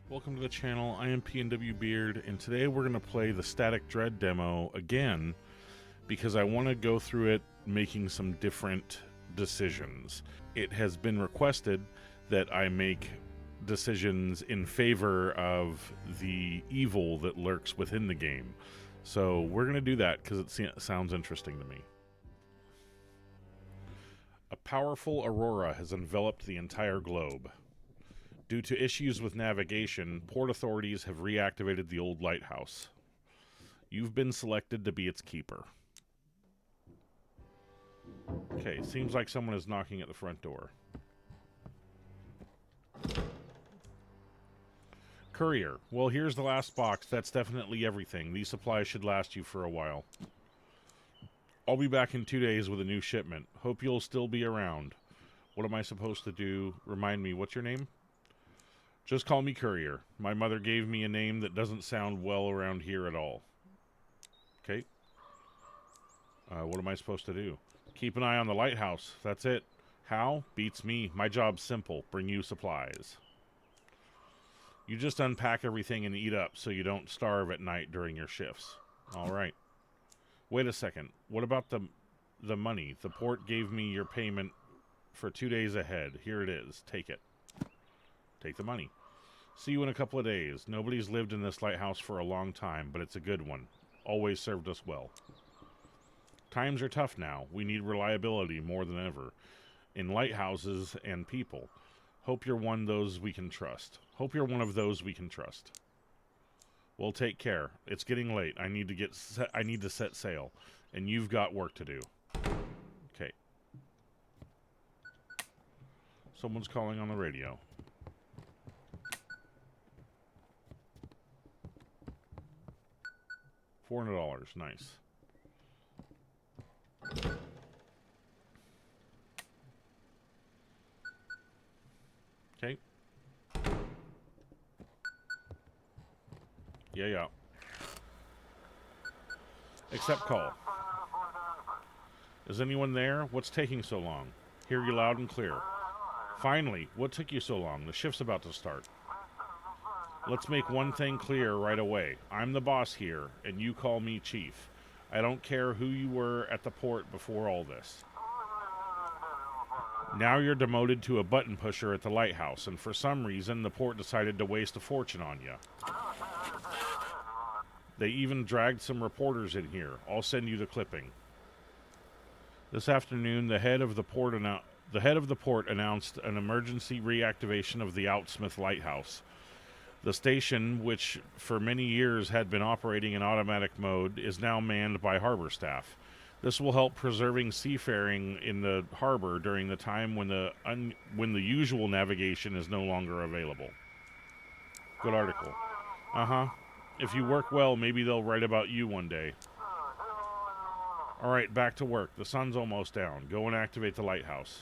Welcome to the channel. I am pnwbeard, and today we're going to play the Static Dread demo again because I want to go through it making some different decisions. It has been requested that I make decisions in favor of the evil that lurks within the game. So we're going to do that because it sounds interesting to me. A powerful aurora has enveloped the entire globe. Due to issues with navigation, port authorities have reactivated the old lighthouse. You've been selected to be its keeper. Okay, seems like someone is knocking at the front door. Courier. Well, here's the last box. That's definitely everything. These supplies should last you for a while. I'll be back in 2 days with a new shipment. Hope you'll still be around. What am I supposed to do? Remind me, what's your name? Just call me Courier. My mother gave me a name that doesn't sound well around here at all. Okay. What am I supposed to do? Keep an eye on the lighthouse. That's it. How? Beats me. My job's simple. Bring you supplies. You just unpack everything and eat up so you don't starve at night during your shifts. All right. Wait a second. What about the money? The port gave me your payment for 2 days ahead. Here it is. Take it. Take the money. See you in a couple of days. Nobody's lived in this lighthouse for a long time, but it's a good one. Always served us well. Times are tough now. We need reliability more than ever. In lighthouses and people. Hope you're one of those we can trust. Hope you're one of those we can trust. Well, take care. It's getting late. I need to set sail. And you've got work to do. Okay. Someone's calling on the radio. $400. Nice. Okay. Yeah. Accept call. Is anyone there? What's taking so long? Hear you loud and clear. Finally, what took you so long? The shift's about to start. Let's make one thing clear right away. I'm the boss here, and you call me Chief. I don't care who you were at the port before all this. Now you're demoted to a button pusher at the lighthouse, and for some reason, the port decided to waste a fortune on you. They even dragged some reporters in here. I'll send you the clipping. This afternoon, the head of the port announced an emergency reactivation of the Outsmith Lighthouse. The station, which for many years had been operating in automatic mode, is now manned by harbor staff. This will help preserving seafaring in the harbor during the time when the usual navigation is no longer available. Good article. If you work well, maybe they'll write about you one day. All right, back to work. The sun's almost down. Go and activate the lighthouse.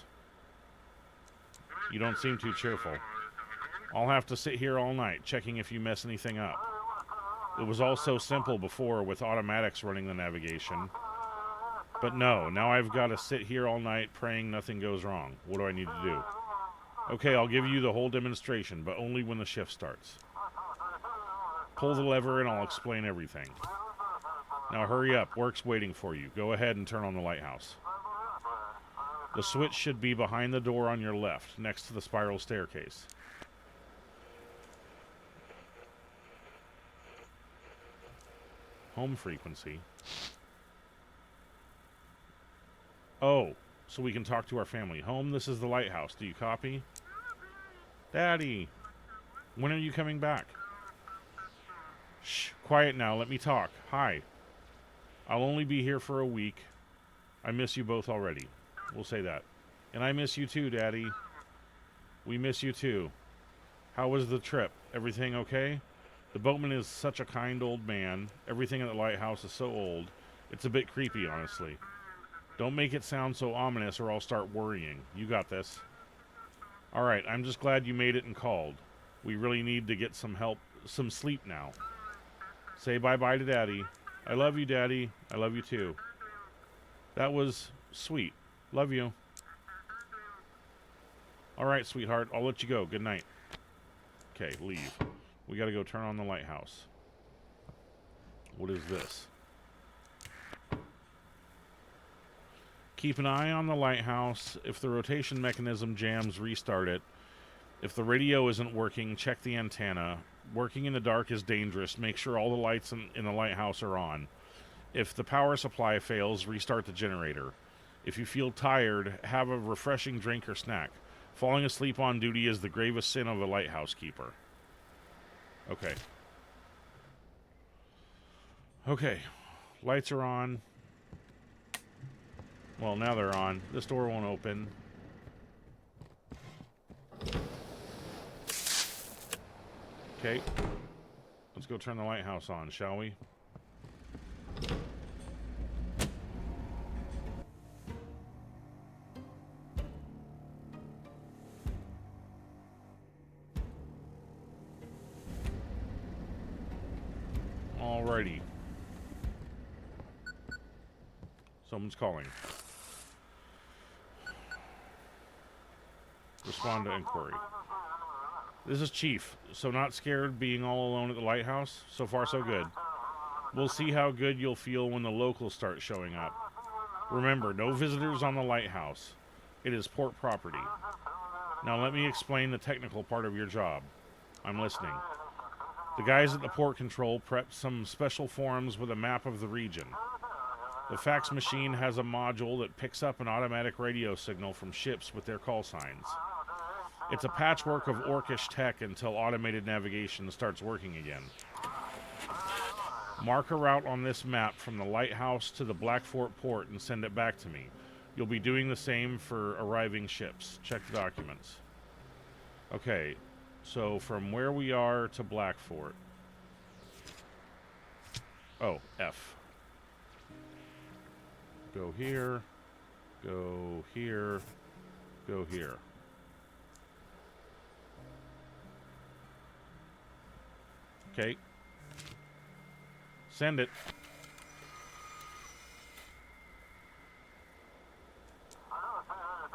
You don't seem too cheerful. I'll have to sit here all night, checking if you mess anything up. It was all so simple before with automatics running the navigation. But no, now I've got to sit here all night praying nothing goes wrong. What do I need to do? Okay, I'll give you the whole demonstration, but only when the shift starts. Pull the lever and I'll explain everything. Now hurry up, work's waiting for you. Go ahead and turn on the lighthouse. The switch should be behind the door on your left, next to the spiral staircase. Home frequency. Oh, so we can talk to our family. Home, this is the lighthouse. Do you copy? Daddy, when are you coming back? Shh, quiet now. Let me talk. Hi. I'll only be here for a week. I miss you both already. We'll say that. And I miss you too, Daddy. We miss you too. How was the trip? Everything okay? The boatman is such a kind old man. Everything at the lighthouse is so old. It's a bit creepy, honestly. Don't make it sound so ominous or I'll start worrying. You got this. Alright, I'm just glad you made it and called. We really need to get some sleep now. Say bye-bye to Daddy. I love you, Daddy. I love you too. That was sweet. Love you. Alright, sweetheart. I'll let you go. Good night. Okay, leave. We gotta go turn on the lighthouse. What is this? Keep an eye on the lighthouse. If the rotation mechanism jams, restart it. If the radio isn't working, check the antenna. Working in the dark is dangerous. Make sure all the lights in the lighthouse are on. If the power supply fails, restart the generator. If you feel tired, have a refreshing drink or snack. Falling asleep on duty is the gravest sin of a lighthouse keeper. Okay. Okay. Lights are on. Well, now they're on. This door won't open. Okay. Let's go turn the lighthouse on, shall we? Alrighty. Someone's calling. Respond to inquiry. This is Chief. So not scared being all alone at the lighthouse? So far so good. We'll see how good you'll feel when the locals start showing up. Remember, no visitors on the lighthouse. It is port property. Now let me explain the technical part of your job. I'm listening. The guys at the port control prepped some special forms with a map of the region. The fax machine has a module that picks up an automatic radio signal from ships with their call signs. It's a patchwork of orcish tech until automated navigation starts working again. Mark a route on this map from the lighthouse to the Blackfort port and send it back to me. You'll be doing the same for arriving ships. Check the documents. Okay, so from where we are to Blackfort. Oh, F. Go here, go here, go here. Okay. Send it.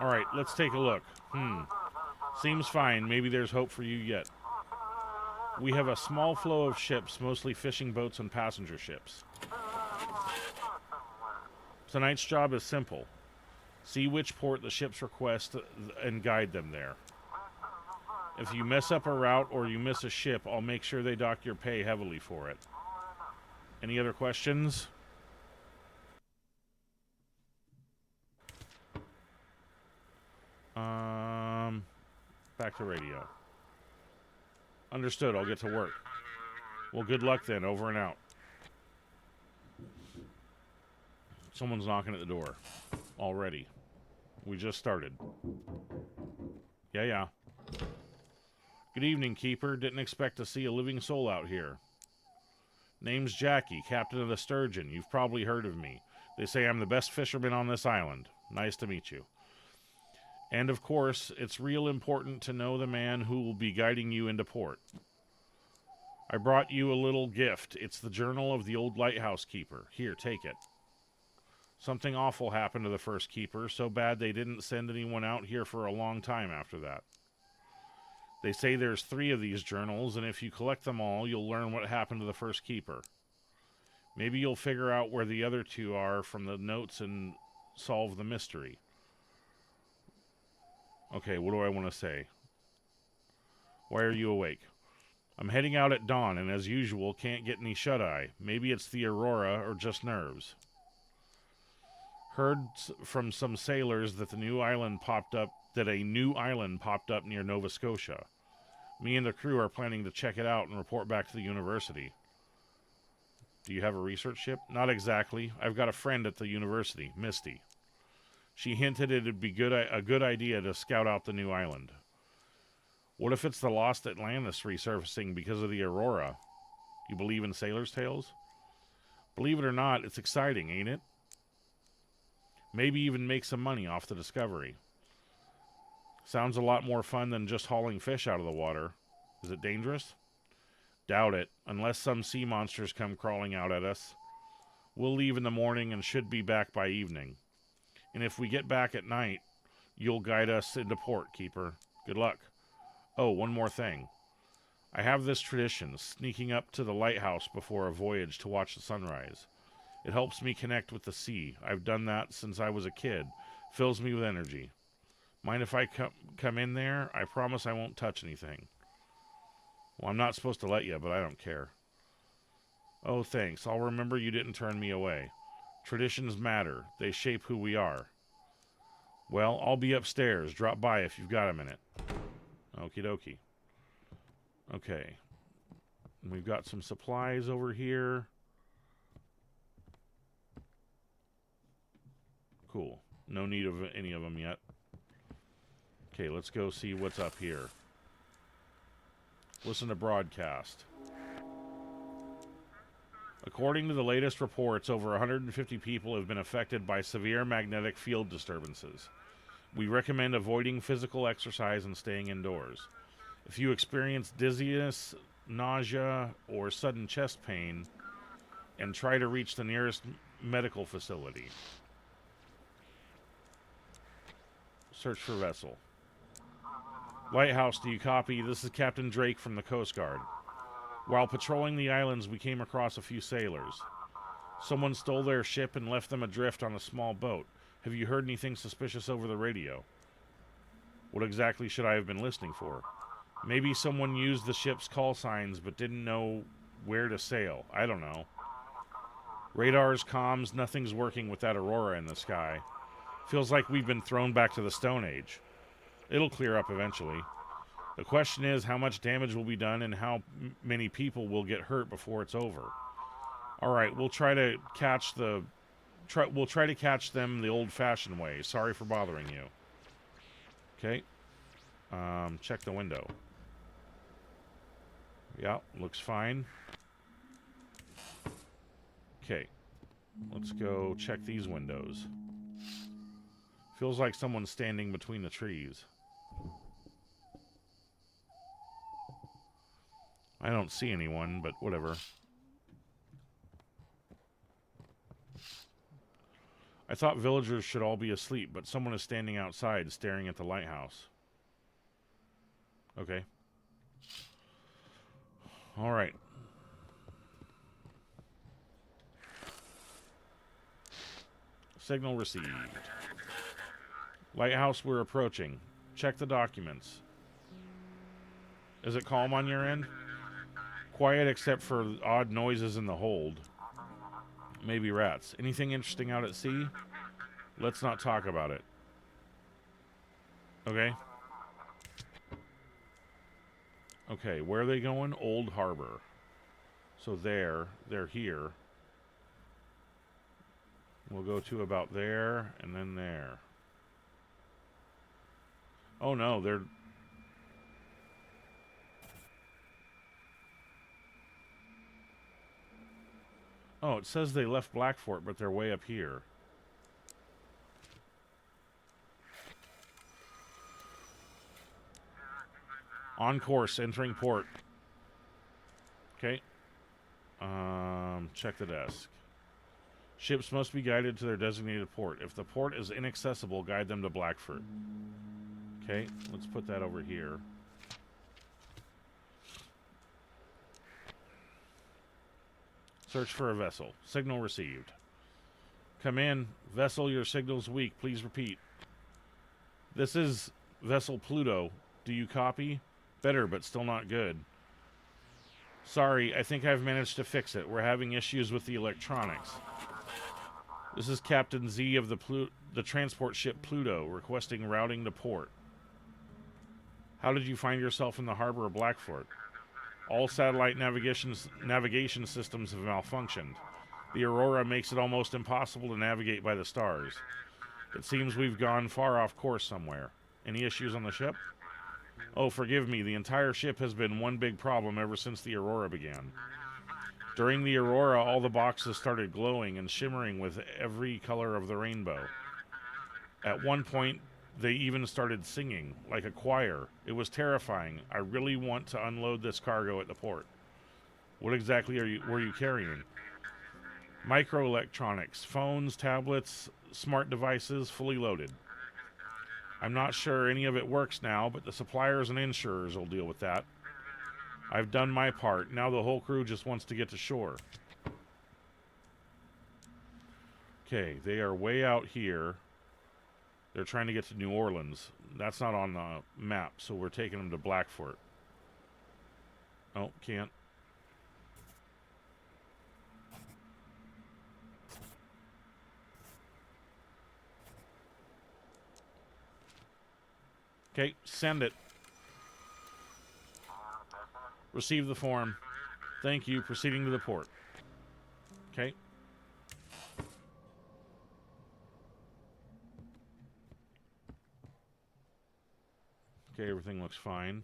Alright, let's take a look. Seems fine. Maybe there's hope for you yet. We have a small flow of ships, mostly fishing boats and passenger ships. Tonight's job is simple. See which port the ships request and guide them there. If you mess up a route or you miss a ship, I'll make sure they dock your pay heavily for it. Any other questions? Back to radio. Understood, I'll get to work. Well, good luck then, over and out. Someone's knocking at the door. Already. We just started. Yeah. Good evening, Keeper. Didn't expect to see a living soul out here. Name's Jackie, captain of the Sturgeon. You've probably heard of me. They say I'm the best fisherman on this island. Nice to meet you. And of course, it's real important to know the man who will be guiding you into port. I brought you a little gift. It's the journal of the old lighthouse keeper. Here, take it. Something awful happened to the first keeper, so bad they didn't send anyone out here for a long time after that. They say there's 3 of these journals, and if you collect them all, you'll learn what happened to the first keeper. Maybe you'll figure out where the other 2 are from the notes and solve the mystery. Okay, what do I want to say? Why are you awake? I'm heading out at dawn, and as usual, can't get any shut-eye. Maybe it's the aurora or just nerves. Heard from some sailors that a new island popped up near Nova Scotia. Me and the crew are planning to check it out and report back to the university. Do you have a research ship? Not exactly. I've got a friend at the university, Misty. She hinted it'd be a good idea to scout out the new island. What if it's the lost Atlantis resurfacing because of the aurora? You believe in sailors' tales? Believe it or not, it's exciting, ain't it? Maybe even make some money off the discovery. Sounds a lot more fun than just hauling fish out of the water. Is it dangerous? Doubt it, unless some sea monsters come crawling out at us. We'll leave in the morning and should be back by evening. And if we get back at night, you'll guide us into port, Keeper. Good luck. Oh, one more thing. I have this tradition, sneaking up to the lighthouse before a voyage to watch the sunrise. It helps me connect with the sea. I've done that since I was a kid. Fills me with energy. Mind if I come in there? I promise I won't touch anything. Well, I'm not supposed to let you, but I don't care. Oh, thanks. I'll remember you didn't turn me away. Traditions matter. They shape who we are. Well, I'll be upstairs. Drop by if you've got a minute. Okie dokie. Okay. We've got some supplies over here. Cool. No need of any of them yet. Okay, let's go see what's up here. Listen to broadcast. According to the latest reports, over 150 people have been affected by severe magnetic field disturbances. We recommend avoiding physical exercise and staying indoors. If you experience dizziness, nausea, or sudden chest pain, and try to reach the nearest medical facility. Search for vessel. Lighthouse, do you copy? This is Captain Drake from the Coast Guard. While patrolling the islands, we came across a few sailors. Someone stole their ship and left them adrift on a small boat. Have you heard anything suspicious over the radio? What exactly should I have been listening for? Maybe someone used the ship's call signs but didn't know where to sail. I don't know. Radars, comms, nothing's working with that aurora in the sky. Feels like we've been thrown back to the Stone Age. It'll clear up eventually. The question is how much damage will be done and how many people will get hurt before it's over. All right, we'll try to catch them the old-fashioned way. Sorry for bothering you. Okay. Check the window. Yeah, looks fine. Okay. Let's go check these windows. Feels like someone's standing between the trees. I don't see anyone, but whatever. I thought villagers should all be asleep, but someone is standing outside staring at the lighthouse. Okay. All right. Signal received. Lighthouse, we're approaching. Check the documents. Is it calm on your end? Quiet except for odd noises in the hold. Maybe rats. Anything interesting out at sea? Let's not talk about it. Okay. Okay, where are they going? Old Harbor. So they're here. We'll go to about there, and then there. Oh no, they're... Oh, it says they left Blackfort, but they're way up here. On course, entering port. Okay. Check the desk. Ships must be guided to their designated port. If the port is inaccessible, guide them to Blackfort. Okay, let's put that over here. Search for a vessel. Signal received. Come in. Vessel, your signal's weak. Please repeat. This is Vessel Pluto. Do you copy? Better, but still not good. Sorry, I think I've managed to fix it. We're having issues with the electronics. This is Captain Z of the transport ship Pluto, requesting routing to port. How did you find yourself in the harbor of Blackfort? All satellite navigation systems have malfunctioned. The aurora makes it almost impossible to navigate by the stars. It seems we've gone far off course somewhere. Any issues on the ship? Oh, forgive me. The entire ship has been one big problem ever since the aurora began. During the aurora, all the boxes started glowing and shimmering with every color of the rainbow. At one point, they even started singing, like a choir. It was terrifying. I really want to unload this cargo at the port. What exactly were you carrying? Microelectronics, phones, tablets, smart devices, fully loaded. I'm not sure any of it works now, but the suppliers and insurers will deal with that. I've done my part. Now the whole crew just wants to get to shore. Okay, they are way out here. They're trying to get to New Orleans. That's not on the map, so we're taking them to Blackfort. Oh, can't. Okay, send it. Receive the form. Thank you. Proceeding to the port. Okay. Okay, everything looks fine.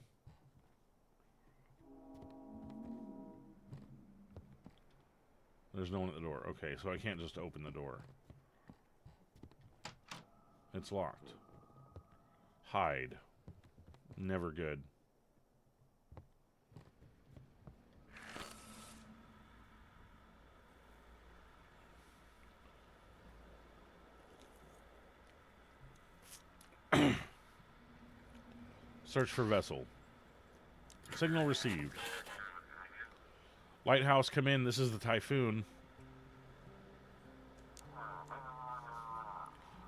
There's no one at the door. Okay, so I can't just open the door. It's locked. Hide. Never good. Search for vessel. Signal received. Lighthouse, come in. This is the Typhoon.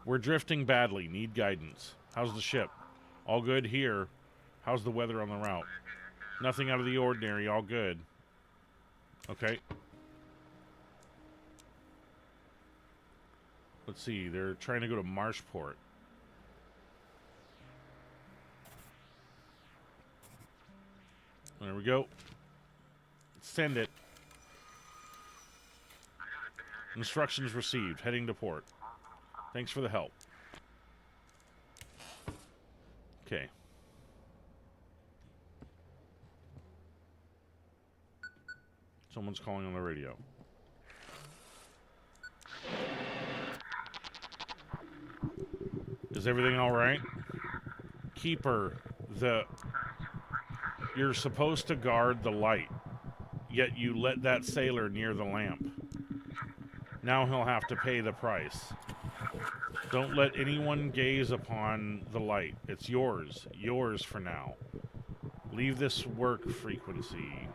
We're drifting badly. Need guidance. How's the ship? All good here. How's the weather on the route? Nothing out of the ordinary. All good. Okay. Let's see. They're trying to go to Marshport. There we go. Send it. Instructions received. Heading to port. Thanks for the help. Okay. Someone's calling on the radio. Is everything all right? Keeper, you're supposed to guard the light, yet you let that sailor near the lamp. Now he'll have to pay the price. Don't let anyone gaze upon the light. It's yours. Yours for now. Leave this work frequency.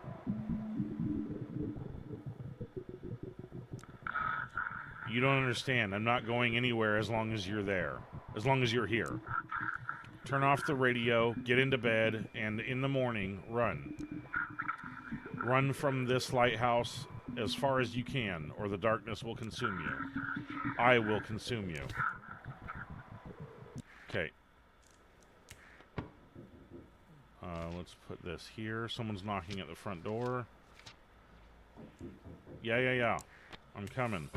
You don't understand. I'm not going anywhere as long as you're there. As long as you're here. Turn off the radio, get into bed, and in the morning, run. Run from this lighthouse as far as you can, or the darkness will consume you. I will consume you. Okay. Let's put this here. Someone's knocking at the front door. Yeah. I'm coming.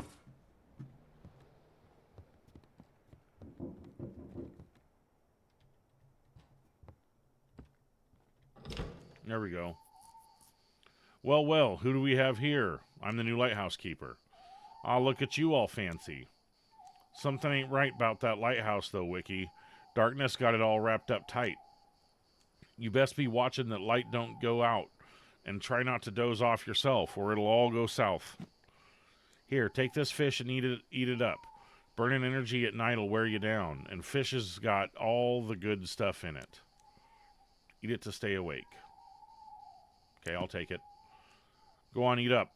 There we go. Well, who do we have here? I'm the new lighthouse keeper. Ah, look at you all fancy. Something ain't right about that lighthouse, though, Wiki. Darkness got it all wrapped up tight. You best be watching that light don't go out, and try not to doze off yourself, or it'll all go south. Here, take this fish and eat it up. Burning energy at night will wear you down, and fish has got all the good stuff in it. Eat it to stay awake. Okay, I'll take it. Go on, eat up.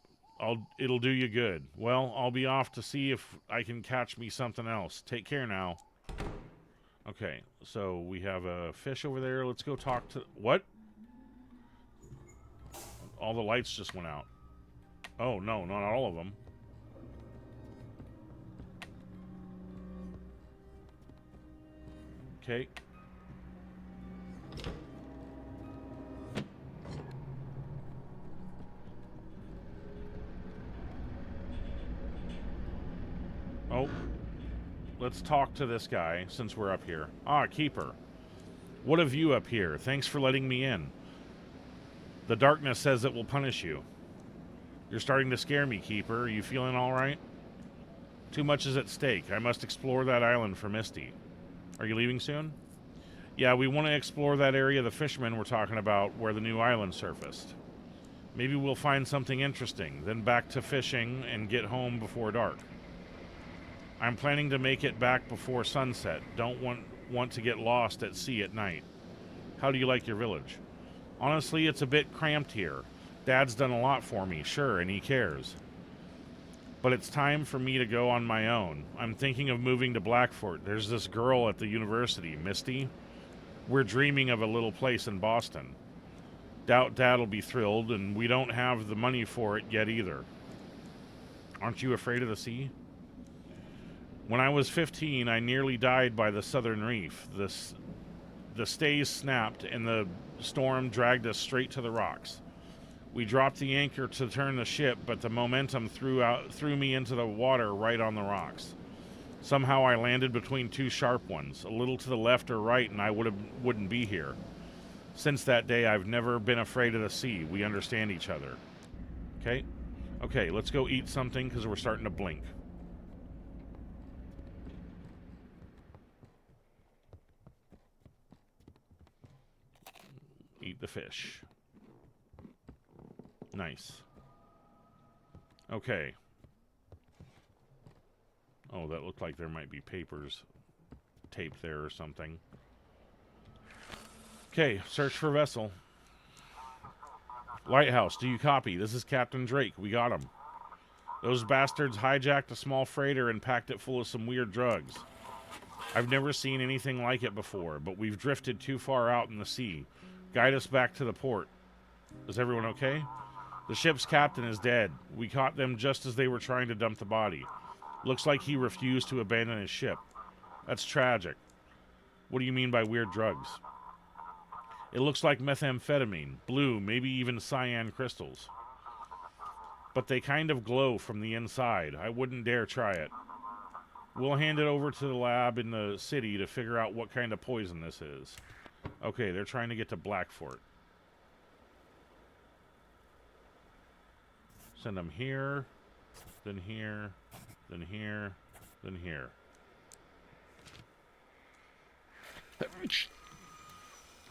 It'll do you good. Well, I'll be off to see if I can catch me something else. Take care now. Okay, so we have a fish over there. Let's go talk to... What? All the lights just went out. Oh, no, not all of them. Okay. Oh, let's talk to this guy since we're up here. Ah, Keeper. What have you up here? Thanks for letting me in. The darkness says it will punish you. You're starting to scare me, Keeper. Are you feeling all right? Too much is at stake. I must explore that island for Misty. Are you leaving soon? Yeah, we want to explore that area the fishermen were talking about where the new island surfaced. Maybe we'll find something interesting, then back to fishing and get home before dark. I'm planning to make it back before sunset. Don't want to get lost at sea at night. How do you like your village? Honestly, it's a bit cramped here. Dad's done a lot for me, sure, and he cares. But it's time for me to go on my own. I'm thinking of moving to Blackfort. There's this girl at the university, Misty. We're dreaming of a little place in Boston. Doubt Dad'll be thrilled, and we don't have the money for it yet either. Aren't you afraid of the sea? When I was 15, I nearly died by the southern reef. The stays snapped, and the storm dragged us straight to the rocks. We dropped the anchor to turn the ship, but the momentum threw me into the water right on the rocks. Somehow I landed between two sharp ones, a little to the left or right, and I wouldn't be here. Since that day, I've never been afraid of the sea. We understand each other. Okay? Okay, let's go eat something because we're starting to blink. Eat the fish. Nice. Okay. Oh, that looked like there might be papers taped there or something. Okay, search for vessel. Lighthouse, do you copy? This is Captain Drake. We got him. Those bastards hijacked a small freighter and packed it full of some weird drugs. I've never seen anything like it before, but we've drifted too far out in the sea. Guide us back to the port. Is everyone okay? The ship's captain is dead. We caught them just as they were trying to dump the body. Looks like he refused to abandon his ship. That's tragic. What do you mean by weird drugs? It looks like methamphetamine, blue, maybe even cyan crystals. But they kind of glow from the inside. I wouldn't dare try it. We'll hand it over to the lab in the city to figure out what kind of poison this is. Okay, they're trying to get to Blackfort. Send them here, then here, then here, then here.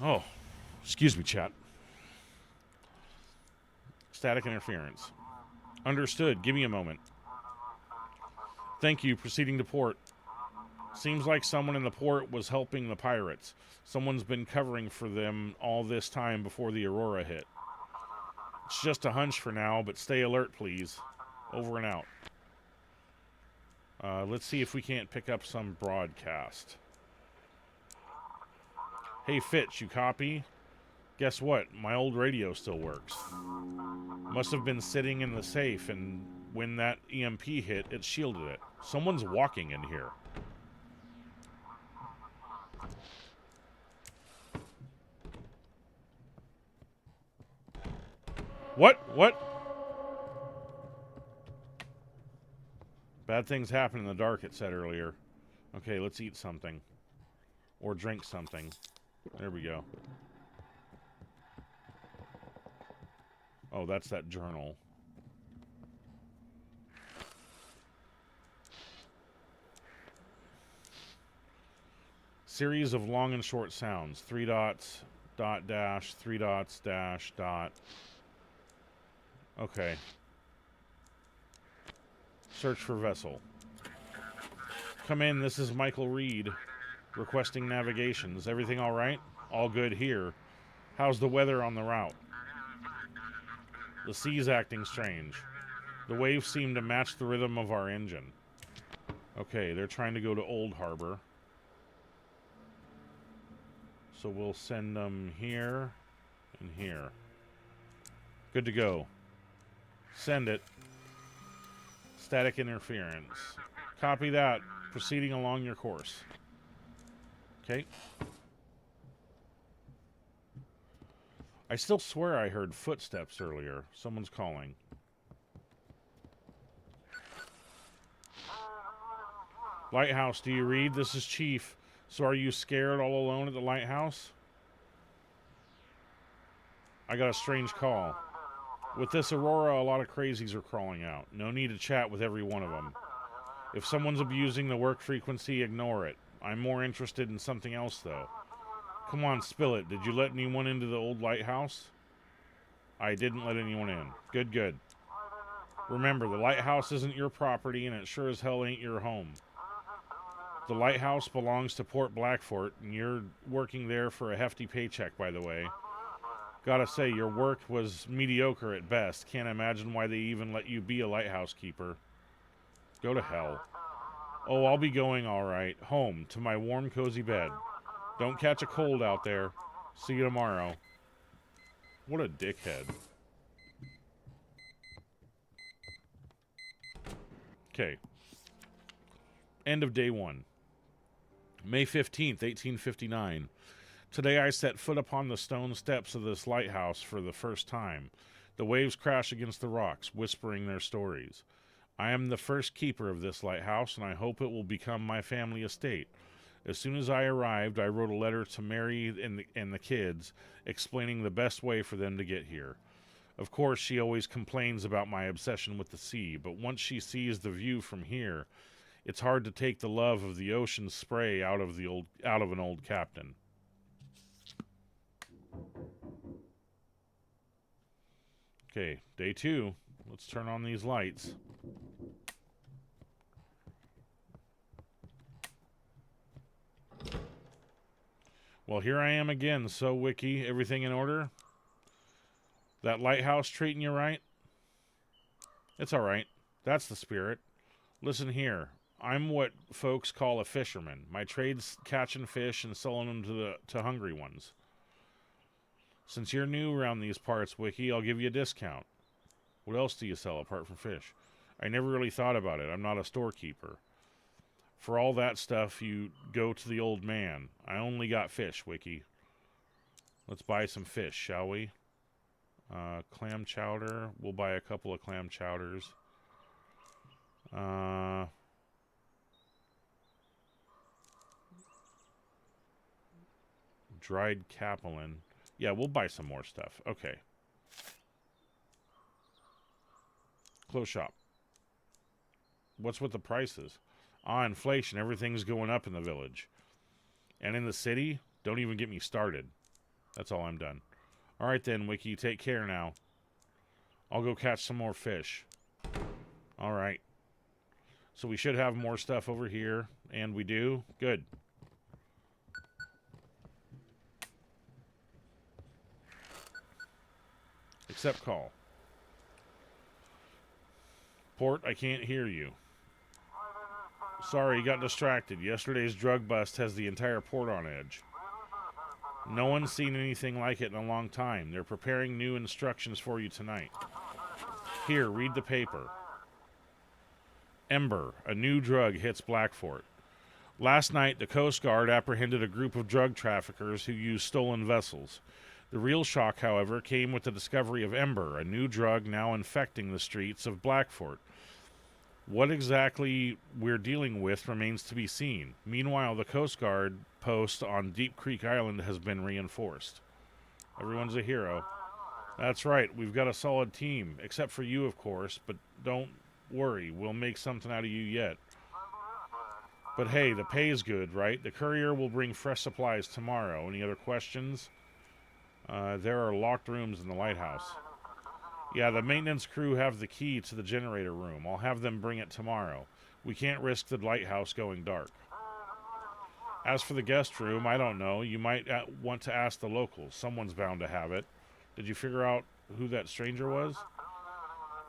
Oh, excuse me, chat. Static interference. Understood. Give me a moment. Thank you. Proceeding to port. Seems like someone in the port was helping the pirates. Someone's been covering for them all this time before the Aurora hit. It's just a hunch for now, but stay alert, please. Over and out. Let's see if we can't pick up some broadcast. Hey, Fitch, you copy? Guess what? My old radio still works. Must have been sitting in the safe, and when that EMP hit, it shielded it. Someone's walking in here. What? What? Bad things happen in the dark, it said earlier. Okay, let's eat something. Or drink something. There we go. Oh, that's that journal. Series of long and short sounds. 3 dots, dot, dash, 3 dots, dash, dot. Okay. Search for vessel. Come in, this is Michael Reed. Requesting navigation. Is everything alright? All good here. How's the weather on the route? The sea's acting strange. The waves seem to match the rhythm of our engine. Okay, they're trying to go to Old Harbor. So we'll send them here and here. Good to go. Send it. Static interference. Copy that. Proceeding along your course. Okay. I still swear I heard footsteps earlier. Someone's calling. Lighthouse, do you read? This is Chief. So are you scared all alone at the lighthouse? I got a strange call. With this Aurora, a lot of crazies are crawling out. No need to chat with every one of them. If someone's abusing the work frequency, ignore it. I'm more interested in something else, though. Come on, spill it. Did you let anyone into the old lighthouse? I didn't let anyone in. Good, good. Remember, the lighthouse isn't your property, and it sure as hell ain't your home. The lighthouse belongs to Port Blackfort, and you're working there for a hefty paycheck, by the way. Gotta say, your work was mediocre at best. Can't imagine why they even let you be a lighthouse keeper. Go to hell. Oh, I'll be going all right. Home, to my warm, cozy bed. Don't catch a cold out there. See you tomorrow. What a dickhead. Okay. End of day 1. May 15th, 1859. Today I set foot upon the stone steps of this lighthouse for the first time. The waves crash against the rocks, whispering their stories. I am the first keeper of this lighthouse, and I hope it will become my family estate. As soon as I arrived, I wrote a letter to Mary and the kids, explaining the best way for them to get here. Of course, she always complains about my obsession with the sea, but once she sees the view from here, it's hard to take the love of the ocean spray out of an old captain. Okay, day 2. Let's turn on these lights. Well, here I am again. So, Wiki, everything in order? That lighthouse treating you right? It's all right. That's the spirit. Listen here. I'm what folks call a fisherman. My trade's catching fish and selling them to hungry ones. Since you're new around these parts, Wiki, I'll give you a discount. What else do you sell apart from fish? I never really thought about it. I'm not a storekeeper. For all that stuff, you go to the old man. I only got fish, Wiki. Let's buy some fish, shall we? Clam chowder. We'll buy a couple of clam chowders. Dried capelin. Yeah, we'll buy some more stuff. Okay. Close shop. What's with the prices? Inflation. Everything's going up in the village. And in the city, don't even get me started. That's all I'm done. All right then, Wiki, take care now. I'll go catch some more fish. All right. So we should have more stuff over here, and we do. Good. Accept call. Port, I can't hear you. Sorry, got distracted. Yesterday's drug bust has the entire port on edge. No one's seen anything like it in a long time. They're preparing new instructions for you tonight. Here, read the paper. Ember, a new drug hits Blackfort. Last night, the Coast Guard apprehended a group of drug traffickers who used stolen vessels. The real shock, however, came with the discovery of Ember, a new drug now infecting the streets of Blackfort. What exactly we're dealing with remains to be seen. Meanwhile, the Coast Guard post on Deep Creek Island has been reinforced. Everyone's a hero. That's right, we've got a solid team, except for you, of course, but don't worry, we'll make something out of you yet. But hey, the pay's good, right? The courier will bring fresh supplies tomorrow. Any other questions? There are locked rooms in the lighthouse. Yeah, the maintenance crew have the key to the generator room. I'll have them bring it tomorrow. We can't risk the lighthouse going dark. As for the guest room, I don't know. You might want to ask the locals. Someone's bound to have it. Did you figure out who that stranger was?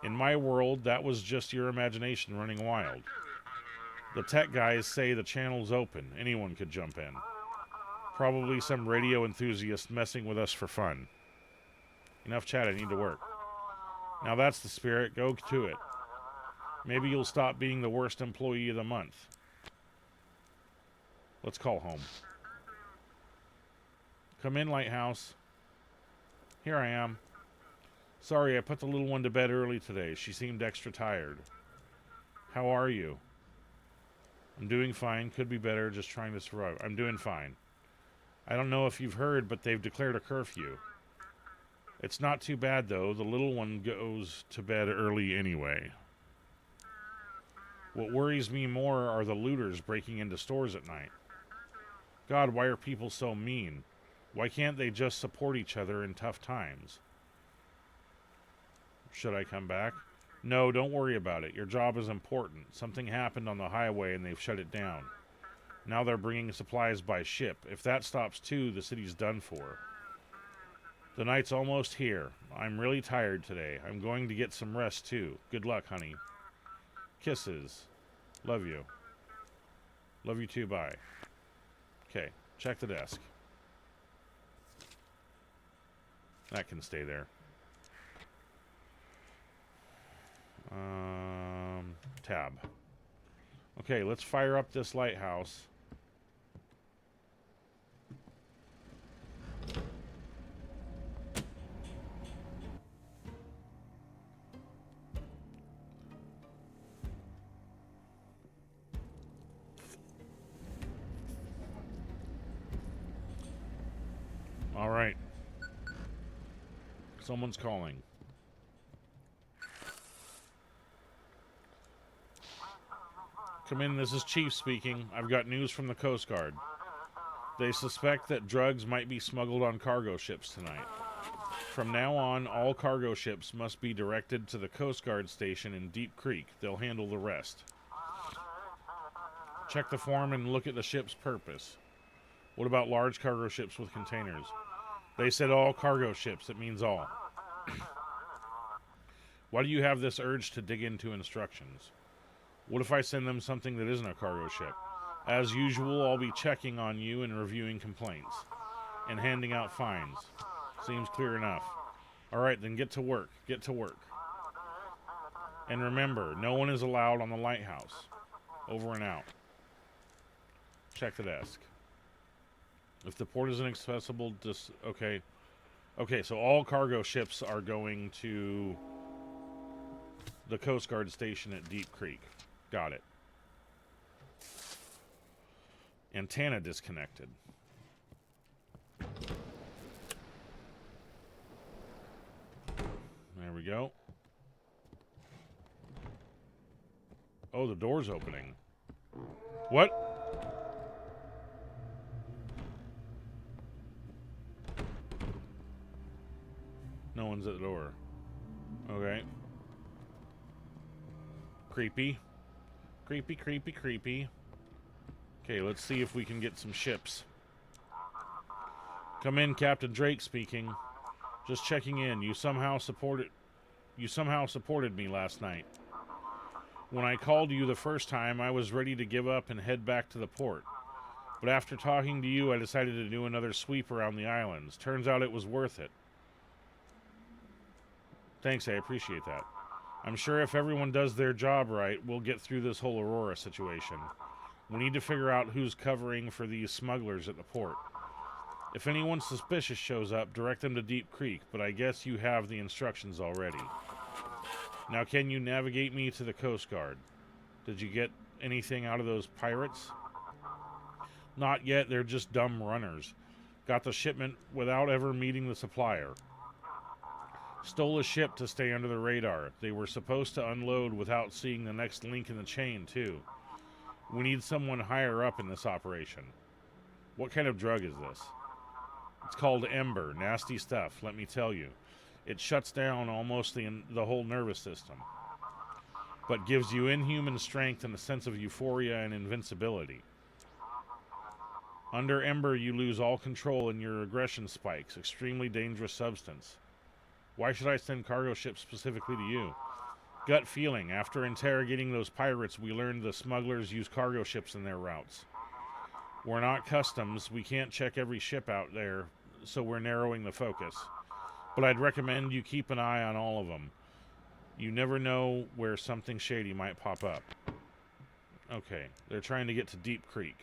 In my world, that was just your imagination running wild. The tech guys say the channel's open. Anyone could jump in. Probably some radio enthusiast messing with us for fun. Enough chat, I need to work. Now that's the spirit. Go to it. Maybe you'll stop being the worst employee of the month. Let's call home. Come in, Lighthouse. Here I am. Sorry, I put the little one to bed early today. She seemed extra tired. How are you? I'm doing fine. Could be better. Just trying to survive. I'm doing fine. I don't know if you've heard, but they've declared a curfew. It's not too bad, though. The little one goes to bed early anyway. What worries me more are the looters breaking into stores at night. God, why are people so mean? Why can't they just support each other in tough times? Should I come back? No, don't worry about it. Your job is important. Something happened on the highway and they've shut it down. Now they're bringing supplies by ship. If that stops too, the city's done for. The night's almost here. I'm really tired today. I'm going to get some rest, too. Good luck, honey. Kisses. Love you. Love you, too. Bye. Okay. Check the desk. That can stay there. Tab. Okay, let's fire up this lighthouse. All right. Someone's calling. Come in, this is Chief speaking. I've got news from the Coast Guard. They suspect that drugs might be smuggled on cargo ships tonight. From now on, all cargo ships must be directed to the Coast Guard station in Deep Creek. They'll handle the rest. Check the form and look at the ship's purpose. What about large cargo ships with containers? They said all cargo ships. It means all. Why do you have this urge to dig into instructions? What if I send them something that isn't a cargo ship? As usual, I'll be checking on you and reviewing complaints. And handing out fines. Seems clear enough. Alright, then get to work. Get to work. And remember, no one is allowed on the lighthouse. Over and out. Check the desk. If the port is inaccessible, just... Okay. Okay, so all cargo ships are going to the Coast Guard station at Deep Creek. Got it. Antenna disconnected. There we go. Oh, the door's opening. What? No one's at the door. Okay. Creepy. Creepy, creepy, creepy. Okay, let's see if we can get some ships. Come in, Captain Drake speaking. Just checking in. You somehow supported me last night. When I called you the first time, I was ready to give up and head back to the port. But after talking to you, I decided to do another sweep around the islands. Turns out it was worth it. Thanks, I appreciate that. I'm sure if everyone does their job right, we'll get through this whole Aurora situation. We need to figure out who's covering for these smugglers at the port. If anyone suspicious shows up, direct them to Deep Creek, but I guess you have the instructions already. Now, can you navigate me to the Coast Guard? Did you get anything out of those pirates? Not yet, they're just dumb runners. Got the shipment without ever meeting the supplier. Stole a ship to stay under the radar. They were supposed to unload without seeing the next link in the chain, too. We need someone higher up in this operation. What kind of drug is this? It's called Ember. Nasty stuff, let me tell you. It shuts down almost the whole nervous system, but gives you inhuman strength and a sense of euphoria and invincibility. Under Ember, you lose all control and your aggression spikes. Extremely dangerous substance. Why should I send cargo ships specifically to you? Gut feeling. After interrogating those pirates, we learned the smugglers use cargo ships in their routes. We're not customs. We can't check every ship out there, so we're narrowing the focus. But I'd recommend you keep an eye on all of them. You never know where something shady might pop up. Okay, they're trying to get to Deep Creek.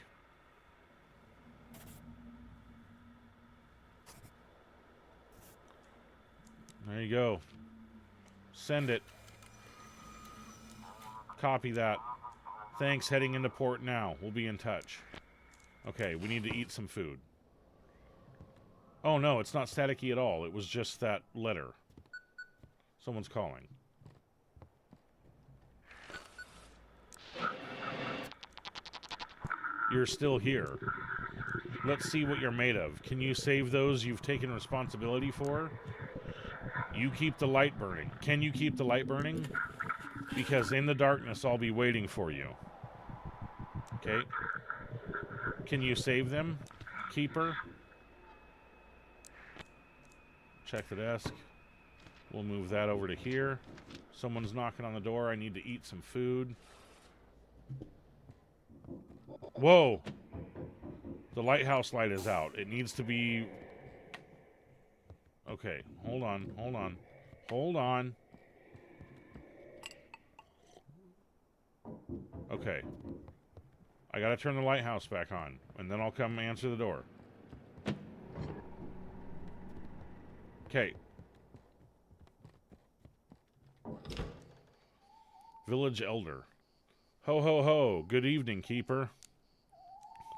There you go. Send it. Copy that. Thanks, heading into port now. We'll be in touch. Okay, we need to eat some food. Oh no, it's not staticky at all. It was just that letter. Someone's calling. You're still here. Let's see what you're made of. Can you save those you've taken responsibility for? You keep the light burning. Can you keep the light burning? Because in the darkness, I'll be waiting for you. Okay. Can you save them, Keeper? Check the desk. We'll move that over to here. Someone's knocking on the door. I need to eat some food. Whoa! The lighthouse light is out. It needs to be... Okay, hold on, hold on. Hold on. Okay. I gotta turn the lighthouse back on, and then I'll come answer the door. Okay. Village Elder. Ho, ho, ho. Good evening, Keeper.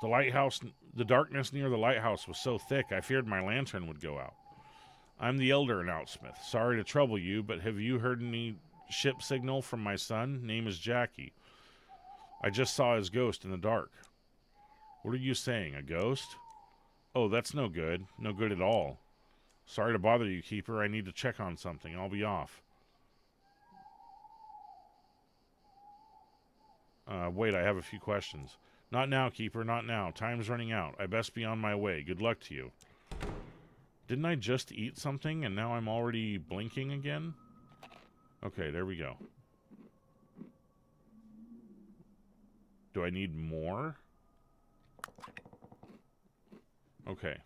The darkness near the lighthouse was so thick, I feared my lantern would go out. I'm the Elder, announced Smith. Sorry to trouble you, but have you heard any ship signal from my son? Name is Jackie. I just saw his ghost in the dark. What are you saying, a ghost? Oh, that's no good. No good at all. Sorry to bother you, Keeper. I need to check on something. I'll be off. Wait, I have a few questions. Not now, Keeper, not now. Time's running out. I best be on my way. Good luck to you. Didn't I just eat something and now I'm already blinking again? Okay, there we go. Do I need more? Okay.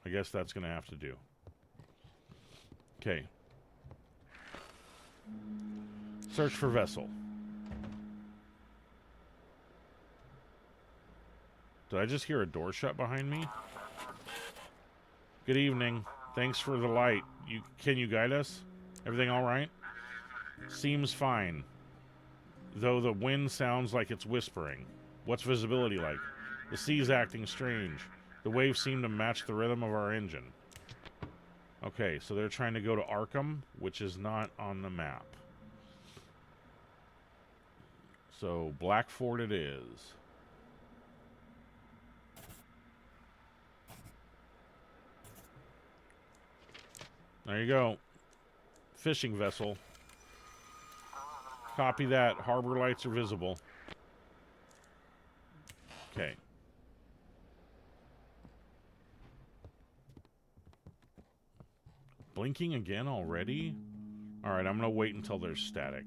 I guess that's going to have to do. Okay. Search for vessel. Did I just hear a door shut behind me? Good evening. Thanks for the light. Can you guide us? Everything all right? Seems fine. Though the wind sounds like it's whispering. What's visibility like? The sea's acting strange. The waves seem to match the rhythm of our engine. Okay, so they're trying to go to Arkham, which is not on the map. So, Blackford it is. There you go. Fishing vessel. Copy that. Harbor lights are visible. Okay. Blinking again already? Alright, I'm going to wait until there's static.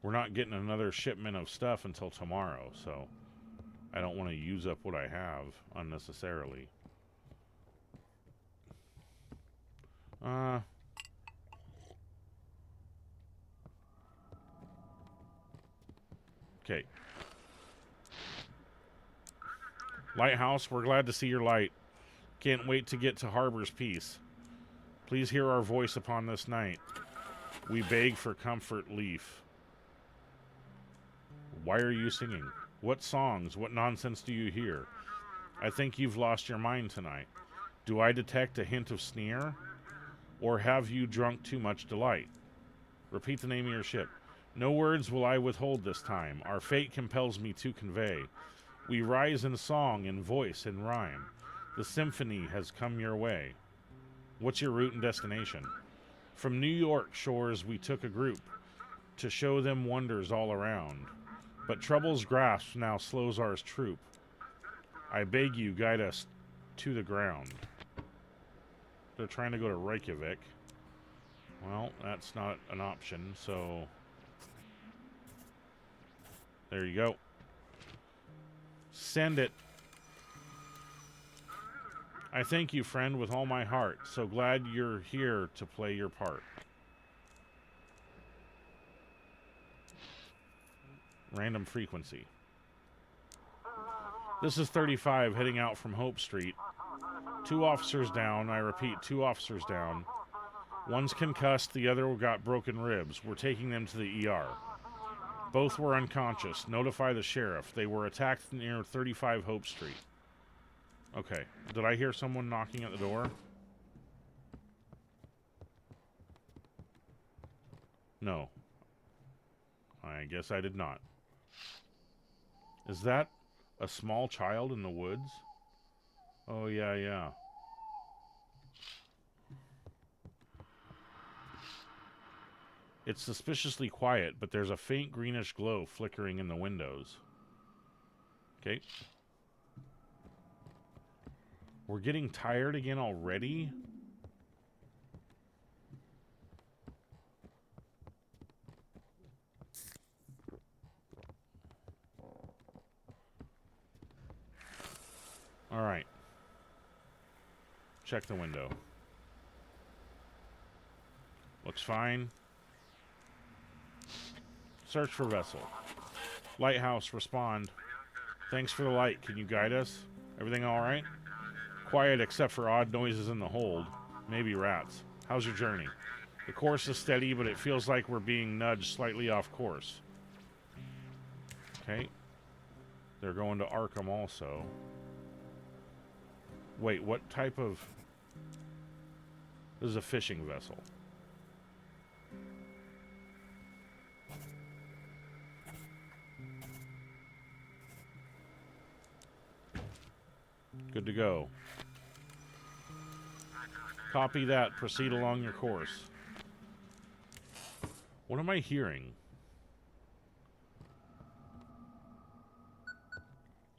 We're not getting another shipment of stuff until tomorrow, so I don't want to use up what I have unnecessarily. Okay. Lighthouse, we're glad to see your light. Can't wait to get to Harbor's peace. Please hear our voice upon this night. We beg for comfort, Leaf. Why are you singing? What songs? What nonsense do you hear? I think you've lost your mind tonight. Do I detect a hint of sneer? Or have you drunk too much delight? Repeat the name of your ship. No words will I withhold this time. Our fate compels me to convey. We rise in song, in voice, in rhyme. The symphony has come your way. What's your route and destination? From New York shores we took a group to show them wonders all around. But trouble's grasp now slows our troop. I beg you, guide us to the ground. They're trying to go to Reykjavik. Well, that's not an option, so... There you go. Send it. I thank you, friend, with all my heart. So glad you're here to play your part. Random frequency. This is 35 heading out from Hope Street. 2 officers down. I repeat, 2 officers down. One's concussed, the other got broken ribs. We're taking them to the ER. Both were unconscious. Notify the sheriff. They were attacked near 35 Hope Street. Okay. Did I hear someone knocking at the door? No. I guess I did not. Is that a small child in the woods? Oh, yeah, yeah. It's suspiciously quiet, but there's a faint greenish glow flickering in the windows. Okay. We're getting tired again already? All right. Check the window. Looks fine. Search for vessel. Lighthouse, respond. Thanks for the light. Can you guide us? Everything all right? Quiet except for odd noises in the hold. Maybe rats. How's your journey? The course is steady, but it feels like we're being nudged slightly off course. Okay. They're going to Arkham also. Wait, what type of... This is a fishing vessel. Good to go. Copy that. Proceed along your course. What am I hearing?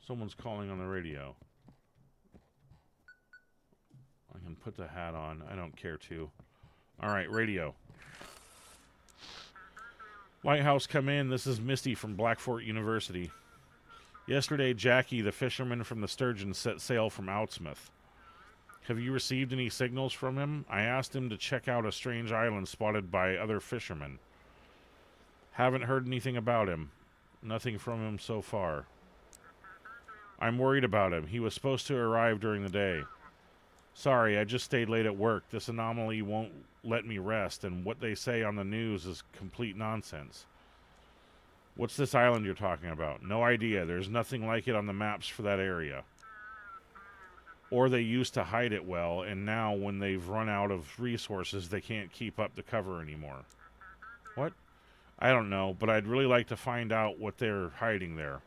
Someone's calling on the radio. I can put the hat on. I don't care to. Alright, radio. Lighthouse, come in. This is Misty from Blackfort University. Yesterday, Jackie, the fisherman from the Sturgeon, set sail from Outsmouth. Have you received any signals from him? I asked him to check out a strange island spotted by other fishermen. Haven't heard anything about him. Nothing from him so far. I'm worried about him. He was supposed to arrive during the day. Sorry, I just stayed late at work. This anomaly won't let me rest, and what they say on the news is complete nonsense. What's this island you're talking about? No idea. There's nothing like it on the maps for that area. Or they used to hide it well, and now when they've run out of resources, they can't keep up the cover anymore. What? I don't know, but I'd really like to find out what they're hiding there.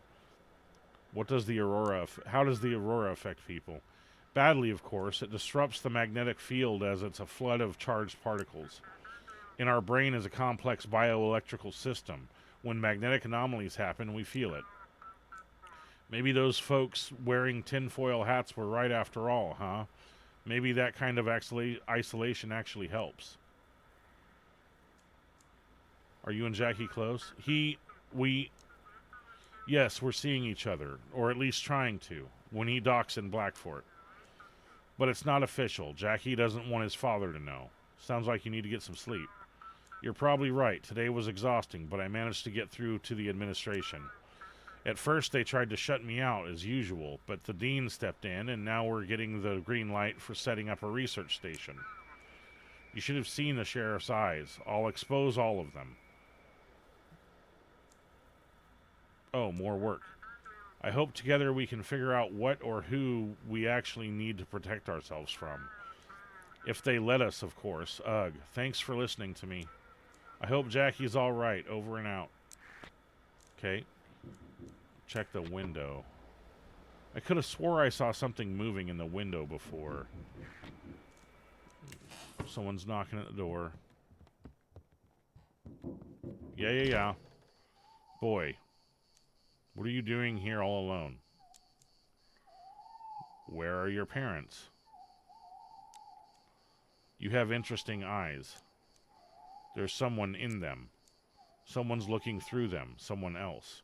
What does the aurora... How does the aurora affect people? Badly, of course. It disrupts the magnetic field as it's a flood of charged particles. In our brain is a complex bioelectrical system. When magnetic anomalies happen, we feel it. Maybe those folks wearing tinfoil hats were right after all, huh? Maybe that kind of isolation actually helps. Are you and Jackie close? Yes, we're seeing each other, or at least trying to, when he docks in Blackfort. But it's not official. Jackie doesn't want his father to know. Sounds like you need to get some sleep. You're probably right. Today was exhausting, but I managed to get through to the administration. At first, they tried to shut me out, as usual, but the dean stepped in, and now we're getting the green light for setting up a research station. You should have seen the sheriff's eyes. I'll expose all of them. Oh, more work. I hope together we can figure out what or who we actually need to protect ourselves from. If they let us, of course. Ugh, thanks for listening to me. I hope Jackie's all right. Over and out. Okay. Check the window. I could have swore I saw something moving in the window before. Someone's knocking at the door. Yeah. Boy. What are you doing here all alone? Where are your parents? You have interesting eyes. There's someone in them. Someone's looking through them. Someone else.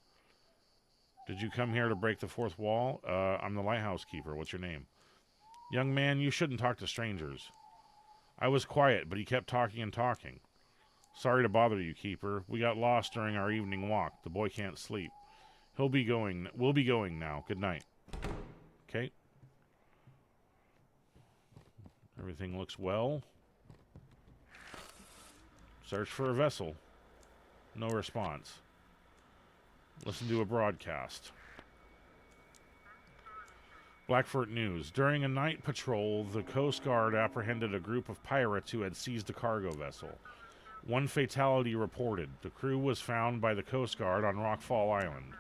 Did you come here to break the fourth wall? I'm the lighthouse keeper. What's your name? Young man, you shouldn't talk to strangers. I was quiet, but he kept talking and talking. Sorry to bother you, keeper. We got lost during our evening walk. The boy can't sleep. We'll be going now. Good night. Okay. Everything looks well. Search for a vessel. No response. Listen to a broadcast. Blackfort News. During a night patrol, the Coast Guard apprehended a group of pirates who had seized a cargo vessel. One fatality reported. The crew was found by the Coast Guard on Rockfall Island.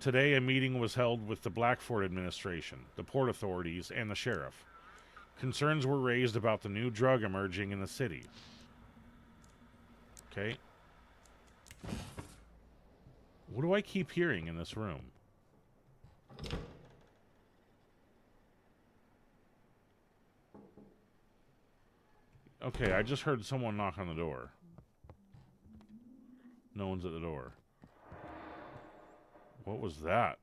Today, a meeting was held with the Blackfort administration, the port authorities, and the sheriff. Concerns were raised about the new drug emerging in the city. Okay. What do I keep hearing in this room? Okay, I just heard someone knock on the door. No one's at the door. What was that?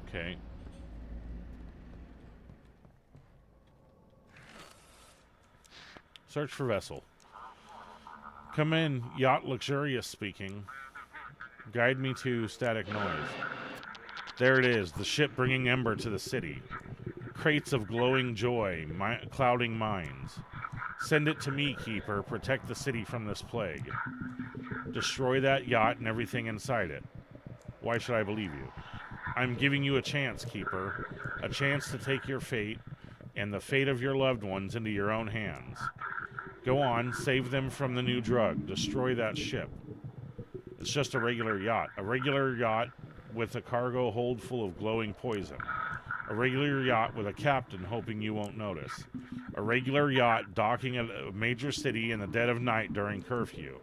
Okay. Search for vessel. Come in, yacht luxurious speaking. Guide me to static noise. There it is, the ship bringing ember to the city. Crates of glowing joy, clouding minds. Send it to me, Keeper. Protect the city from this plague. Destroy that yacht and everything inside it. Why should I believe you? I'm giving you a chance, Keeper. A chance to take your fate and the fate of your loved ones into your own hands. Go on, save them from the new drug. Destroy that ship. It's just a regular yacht. A regular yacht with a cargo hold full of glowing poison. A regular yacht with a captain hoping you won't notice. A regular yacht docking at a major city in the dead of night during curfew.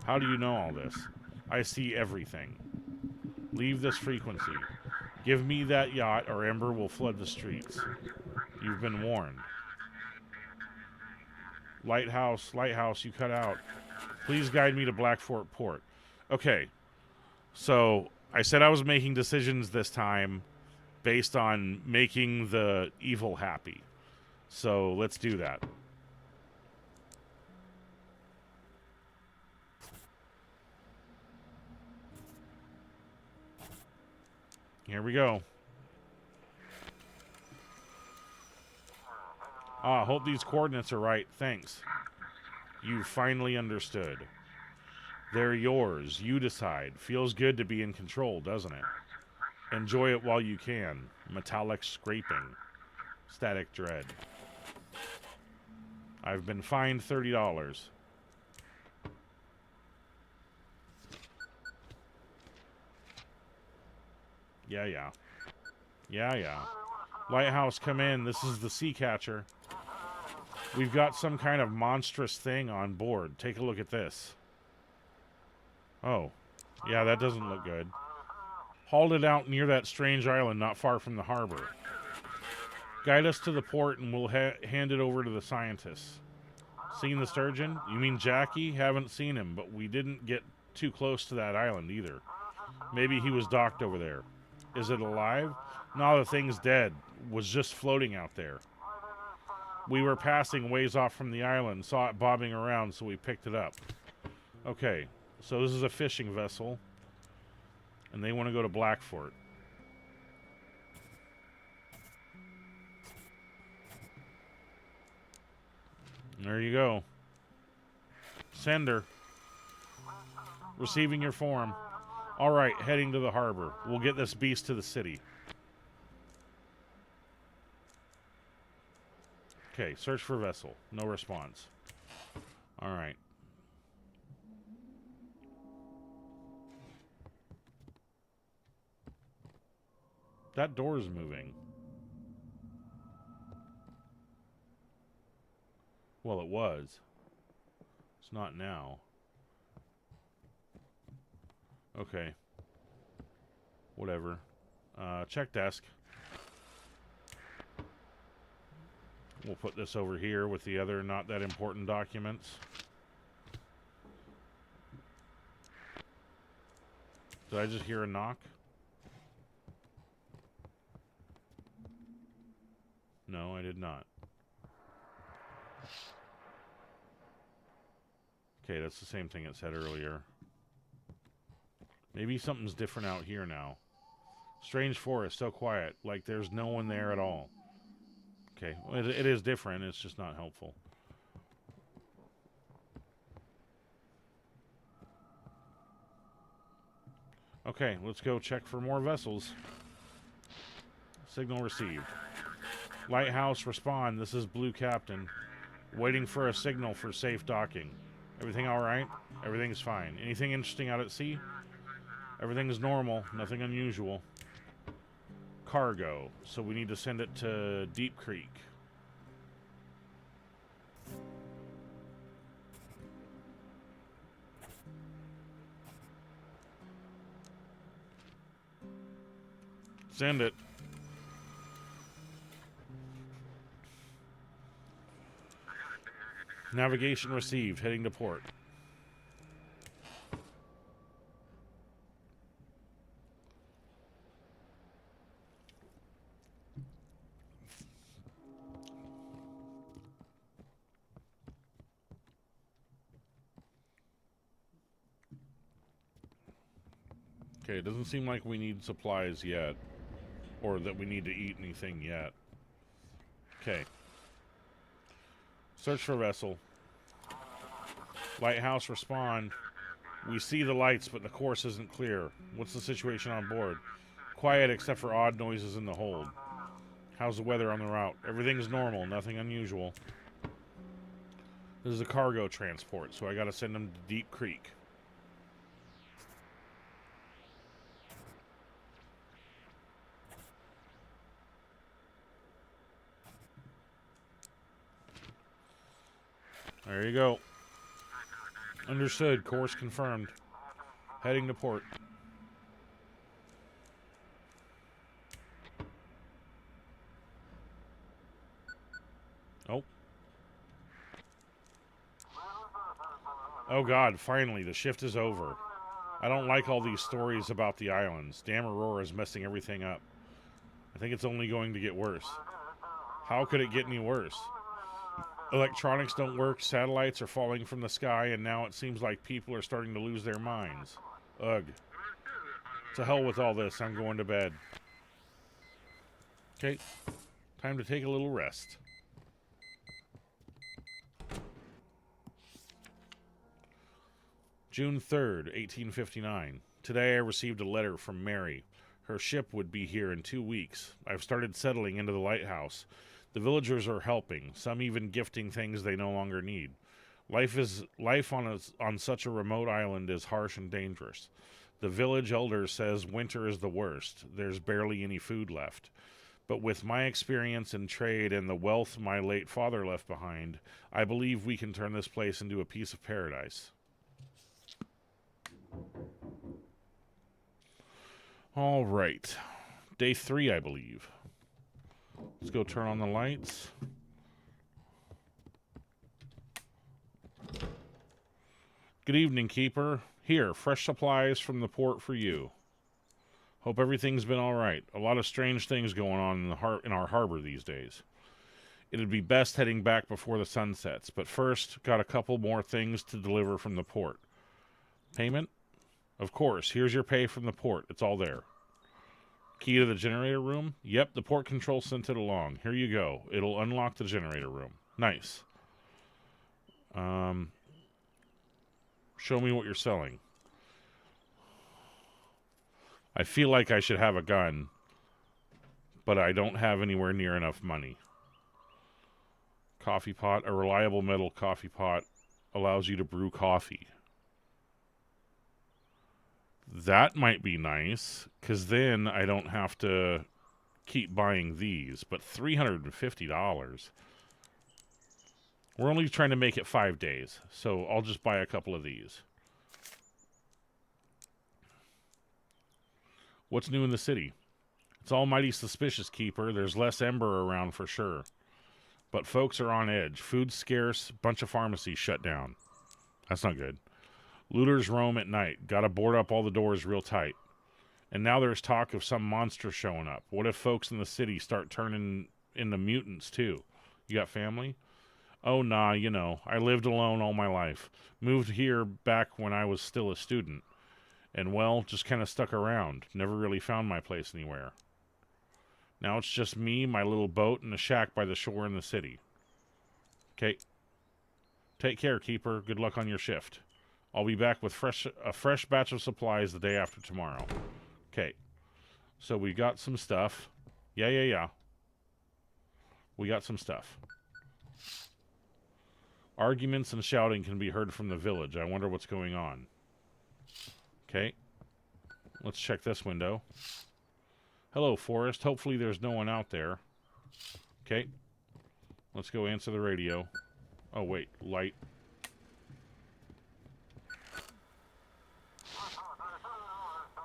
How do you know all this? I see everything. Leave this frequency. Give me that yacht or Ember will flood the streets. You've been warned. Lighthouse, lighthouse, you cut out. Please guide me to Blackfort Port. Okay, so I said I was making decisions this time based on making the evil happy. So let's do that. Here we go. Hope these coordinates are right. Thanks. You finally understood. They're yours. You decide. Feels good to be in control, doesn't it? Enjoy it while you can. Metallic scraping. Static dread. I've been fined $30. Yeah. Lighthouse, come in. This is the Sea Catcher. We've got some kind of monstrous thing on board. Take a look at this. Oh. Yeah, that doesn't look good. Hauled it out near that strange island not far from the harbor. Guide us to the port and we'll hand it over to the scientists. Seen the sturgeon? You mean Jackie? Haven't seen him, but we didn't get too close to that island either. Maybe he was docked over there. Is it alive? No, the thing's dead. Was just floating out there. We were passing ways off from the island, saw it bobbing around, so we picked it up. Okay, so this is a fishing vessel, and they want to go to Blackfort. There you go. Sender. Receiving your form. All right, heading to the harbor. We'll get this beast to the city. Okay, search for vessel. No response. All right. That door is moving. Well, it was. It's not now. Okay. Whatever. Check desk. We'll put this over here with the other not that important documents. Did I just hear a knock? No, I did not. Okay, that's the same thing it said earlier. Maybe something's different out here now. Strange forest, so quiet, like there's no one there at all. Okay, well, it is different, it's just not helpful. Okay, let's go check for more vessels. Signal received. Lighthouse, respond. This is Blue Captain. Waiting for a signal for safe docking. Everything all right? Everything's fine. Anything interesting out at sea? Everything's normal. Nothing unusual. Cargo. So we need to send it to Deep Creek. Send it. Navigation received. Heading to port. Okay, it doesn't seem like we need supplies yet. Or that we need to eat anything yet. Okay. Search for vessel. Lighthouse, respond. We see the lights, but the course isn't clear. What's the situation on board? Quiet except for odd noises in the hold. How's the weather on the route? Everything's normal, nothing unusual. This is a cargo transport, so I gotta send them to Deep Creek. There you go. Understood. Course confirmed. Heading to port. Oh. Oh god, finally, the shift is over. I don't like all these stories about the islands. Damn Aurora is messing everything up. I think it's only going to get worse. How could it get any worse? Electronics don't work, satellites are falling from the sky, and now it seems like people are starting to lose their minds. Ugh. To hell with all this, I'm going to bed. Okay, time to take a little rest. June 3rd, 1859. Today I received a letter from Mary. Her ship would be here in 2 weeks. I've started settling into the lighthouse. The villagers are helping, some even gifting things they no longer need. Life on such a remote island is harsh and dangerous. The village elder says winter is the worst. There's barely any food left. But with my experience in trade and the wealth my late father left behind, I believe we can turn this place into a piece of paradise. All right. Day 3, I believe. Let's go turn on the lights. Good evening, Keeper. Here, fresh supplies from the port for you. Hope everything's been all right. A lot of strange things going on in our harbor these days. It'd be best heading back before the sun sets, but first, got a couple more things to deliver from the port. Payment? Of course. Here's your pay from the port. It's all there. Key to the generator room? Yep, the port control sent it along. Here you go. It'll unlock the generator room. Nice. Show me what you're selling. I feel like I should have a gun, but I don't have anywhere near enough money. Coffee pot. A reliable metal coffee pot allows you to brew coffee. That might be nice, because then I don't have to keep buying these. But $350. We're only trying to make it 5 days, so I'll just buy a couple of these. What's new in the city? It's almighty suspicious, Keeper. There's less Ember around for sure. But folks are on edge. Food's scarce. Bunch of pharmacies shut down. That's not good. Looters roam at night. Gotta board up all the doors real tight. And now there's talk of some monster showing up. What if folks in the city start turning into mutants too? You got family? Oh, nah, you know. I lived alone all my life. Moved here back when I was still a student. And, well, just kind of stuck around. Never really found my place anywhere. Now it's just me, my little boat, and a shack by the shore in the city. Okay. Take care, Keeper. Good luck on your shift. I'll be back with a fresh batch of supplies the day after tomorrow. Okay. So we got some stuff. Yeah. We got some stuff. Arguments and shouting can be heard from the village. I wonder what's going on. Okay. Let's check this window. Hello, Forest. Hopefully there's no one out there. Okay. Let's go answer the radio. Oh, wait. Light.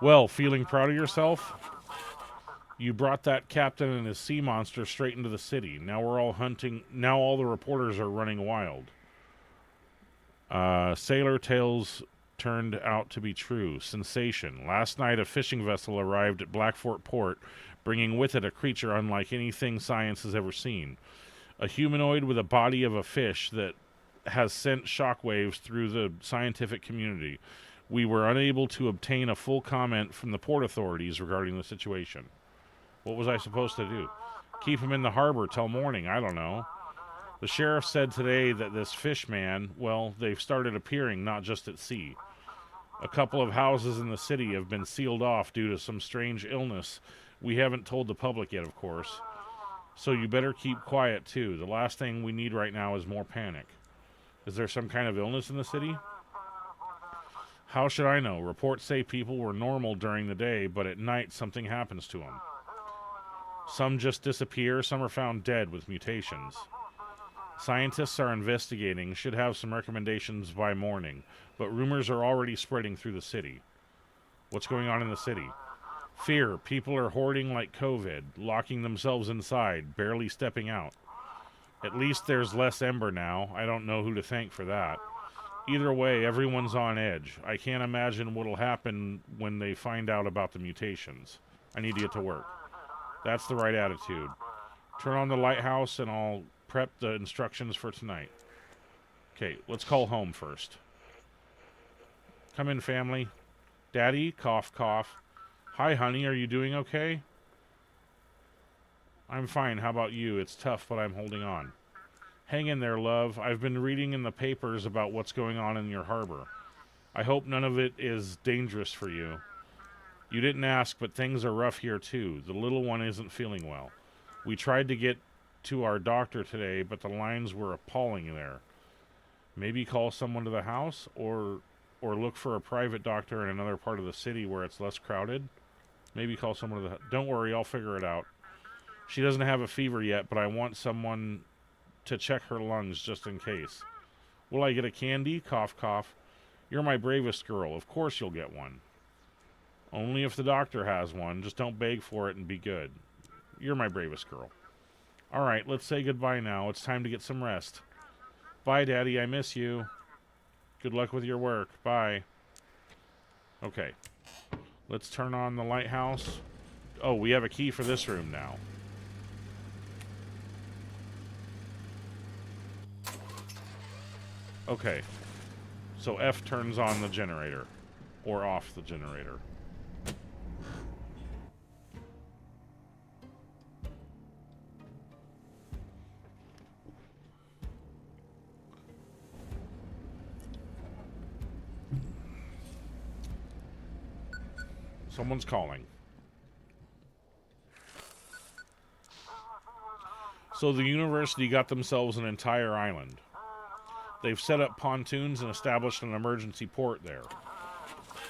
Well, feeling proud of yourself? You brought that captain and his sea monster straight into the city. Now we're all hunting. Now all the reporters are running wild. Sailor tales turned out to be true. Sensation. Last night a fishing vessel arrived at Blackfort Port, bringing with it a creature unlike anything science has ever seen. A humanoid with a body of a fish that has sent shockwaves through the scientific community. We were unable to obtain a full comment from the port authorities regarding the situation. What was I supposed to do? Keep him in the harbor till morning, I don't know. The sheriff said today that this fish man, well, they've started appearing not just at sea. A couple of houses in the city have been sealed off due to some strange illness. We haven't told the public yet, of course. So you better keep quiet, too. The last thing we need right now is more panic. Is there some kind of illness in the city? How should I know? Reports say people were normal during the day, but at night something happens to them. Some just disappear, some are found dead with mutations. Scientists are investigating, should have some recommendations by morning, but rumors are already spreading through the city. What's going on in the city? Fear. People are hoarding like COVID, locking themselves inside, barely stepping out. At least there's less Ember now. I don't know who to thank for that. Either way, everyone's on edge. I can't imagine what'll happen when they find out about the mutations. I need to get to work. That's the right attitude. Turn on the lighthouse and I'll prep the instructions for tonight. Okay, let's call home first. Come in, family. Daddy, cough, cough. Hi, honey, are you doing okay? I'm fine, how about you? It's tough, but I'm holding on. Hang in there, love. I've been reading in the papers about what's going on in your harbor. I hope none of it is dangerous for you. You didn't ask, but things are rough here, too. The little one isn't feeling well. We tried to get to our doctor today, but the lines were appalling there. Maybe call someone to the house, or look for a private doctor in another part of the city where it's less crowded. Maybe call someone to the... Don't worry, I'll figure it out. She doesn't have a fever yet, but I want someone to check her lungs just in case. Will I get a candy? Cough, cough. You're my bravest girl. Of course you'll get one. Only if the doctor has one. Just don't beg for it and be good. You're my bravest girl. All right, let's say goodbye now. It's time to get some rest. Bye, Daddy. I miss you. Good luck with your work. Bye. Okay. Let's turn on the lighthouse. Oh, we have a key for this room now. Okay. So F turns on the generator. Or off the generator. Someone's calling. So the university got themselves an entire island. They've set up pontoons and established an emergency port there.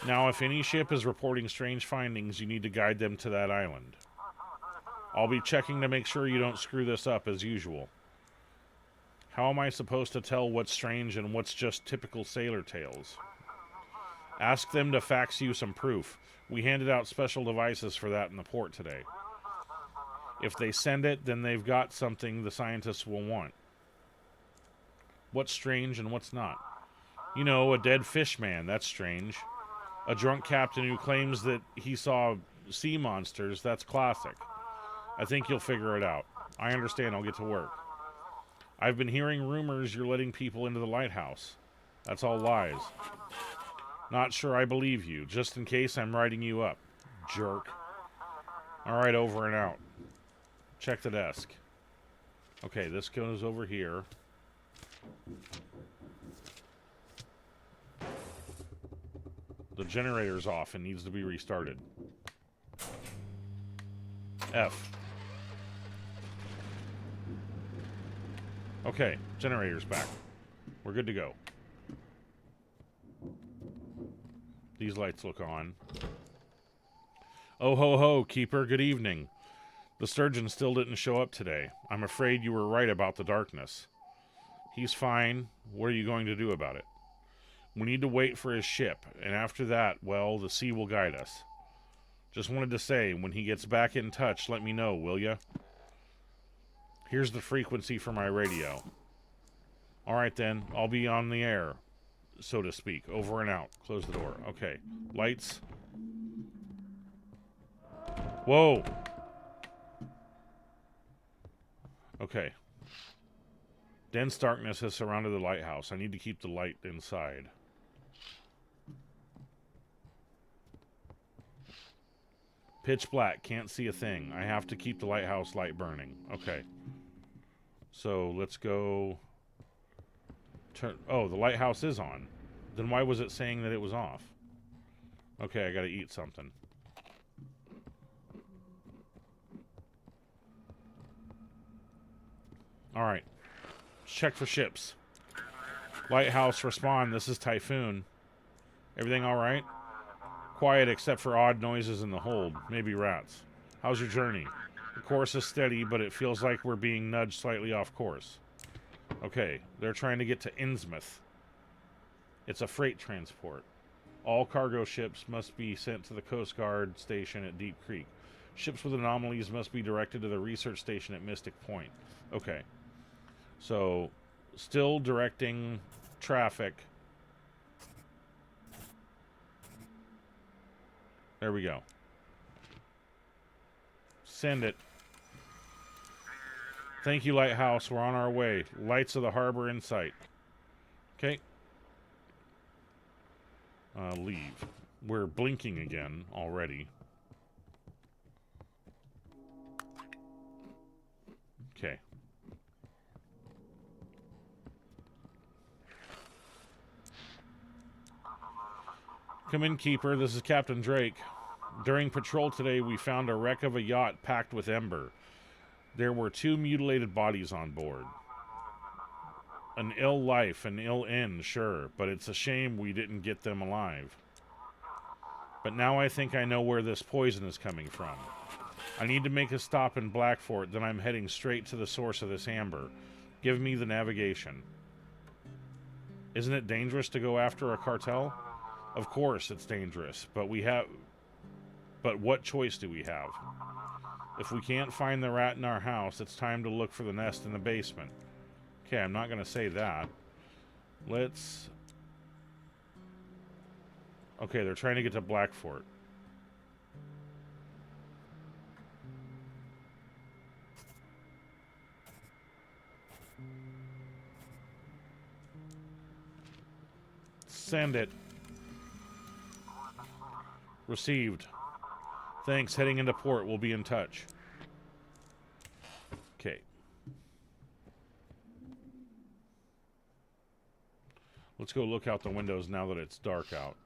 Now, if any ship is reporting strange findings, you need to guide them to that island. I'll be checking to make sure you don't screw this up as usual. How am I supposed to tell what's strange and what's just typical sailor tales? Ask them to fax you some proof. We handed out special devices for that in the port today. If they send it, then they've got something the scientists will want. What's strange and what's not? You know, a dead fish man, that's strange. A drunk captain who claims that he saw sea monsters, that's classic. I think you'll figure it out. I understand, I'll get to work. I've been hearing rumors you're letting people into the lighthouse. That's all lies. Not sure I believe you. Just in case, I'm writing you up. Jerk. Alright, over and out. Check the desk. Okay, this goes over here. The generator's off and needs to be restarted. F. Okay, generator's back. We're good to go. These lights look on. Oh ho ho, Keeper, good evening. The surgeon still didn't show up today. I'm afraid you were right about the darkness. He's fine. What are you going to do about it? We need to wait for his ship, and after that, well, the sea will guide us. Just wanted to say, when he gets back in touch, let me know, will ya? Here's the frequency for my radio. Alright then, I'll be on the air, so to speak. Over and out. Close the door. Okay. Lights. Whoa! Okay. Dense darkness has surrounded the lighthouse. I need to keep the light inside. Pitch black. Can't see a thing. I have to keep the lighthouse light burning. Okay. So, let's go... Oh, the lighthouse is on. Then why was it saying that it was off? Okay, I gotta eat something. Alright. Check for ships. Lighthouse, respond. This is Typhoon. Everything alright? Quiet except for odd noises in the hold. Maybe rats. How's your journey? The course is steady, but it feels like we're being nudged slightly off course. Okay, they're trying to get to Innsmouth. It's a freight transport. All cargo ships must be sent to the Coast Guard station at Deep Creek. Ships with anomalies must be directed to the research station at Mystic Point. Okay. So, still directing traffic. There we go. Send it. Thank you, Lighthouse. We're on our way. Lights of the harbor in sight. Okay. Leave. We're blinking again already. Okay. Come in, Keeper. This is Captain Drake. During patrol today, we found a wreck of a yacht packed with ember. There were 2 mutilated bodies on board. An ill life, an ill end, sure, but it's a shame we didn't get them alive. But now I think I know where this poison is coming from. I need to make a stop in Blackfort, then I'm heading straight to the source of this amber. Give me the navigation. Isn't it dangerous to go after a cartel? Of course it's dangerous, but what choice do we have? If we can't find the rat in our house, it's time to look for the nest in the basement. Okay, I'm not going to say that. Let's... Okay, they're trying to get to Blackfort. Send it. Received. Thanks, heading into port. We'll be in touch. Okay. Let's go look out the windows now that it's dark out.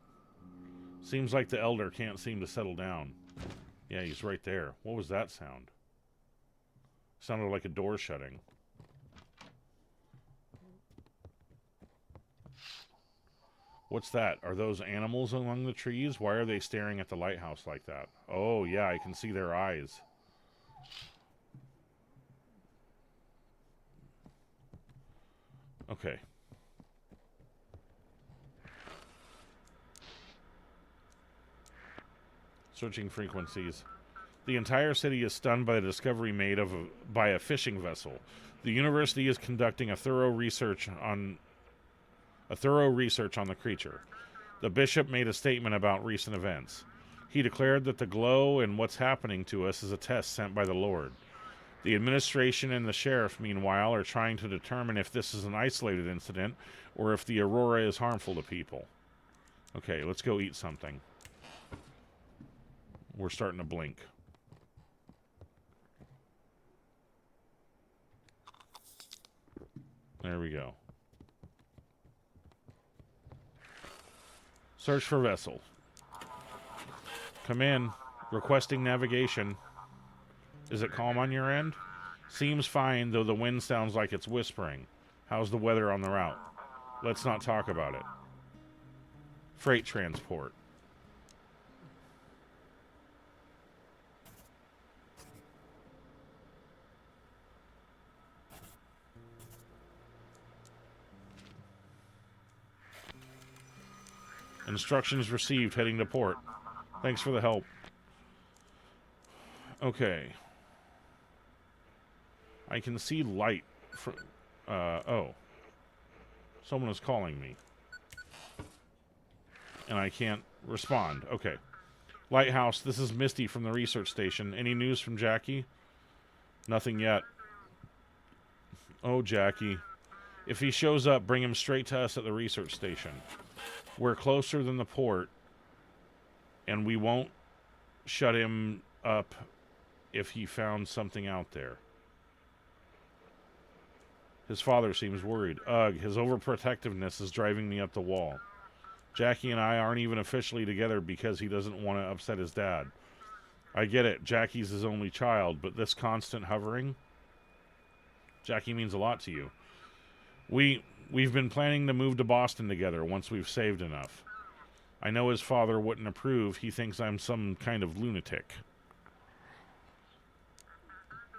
Seems like the Elder can't seem to settle down. Yeah, he's right there. What was that sound? Sounded like a door shutting. What's that? Are those animals among the trees? Why are they staring at the lighthouse like that? Oh, yeah, I can see their eyes. Okay. Searching frequencies. The entire city is stunned by the discovery made by a fishing vessel. The university is conducting a thorough research on the creature. The bishop made a statement about recent events. He declared that the glow and what's happening to us is a test sent by the Lord. The administration and the sheriff, meanwhile, are trying to determine if this is an isolated incident or if the aurora is harmful to people. Okay, let's go eat something. We're starting to blink. There we go. Search for vessel. Come in. Requesting navigation. Is it calm on your end? Seems fine, though the wind sounds like it's whispering. How's the weather on the route? Let's not talk about it. Freight transport. Instructions received, heading to port. Thanks for the help. Okay. I can see light from... oh. Someone is calling me. And I can't respond. Okay. Lighthouse, this is Misty from the research station. Any news from Jackie? Nothing yet. Oh, Jackie. If he shows up, bring him straight to us at the research station. We're closer than the port, and we won't shut him up if he found something out there. His father seems worried. Ugh, his overprotectiveness is driving me up the wall. Jackie and I aren't even officially together because he doesn't want to upset his dad. I get it, Jackie's his only child, but this constant hovering... Jackie means a lot to you. We've been planning to move to Boston together once we've saved enough. I know his father wouldn't approve. He thinks I'm some kind of lunatic.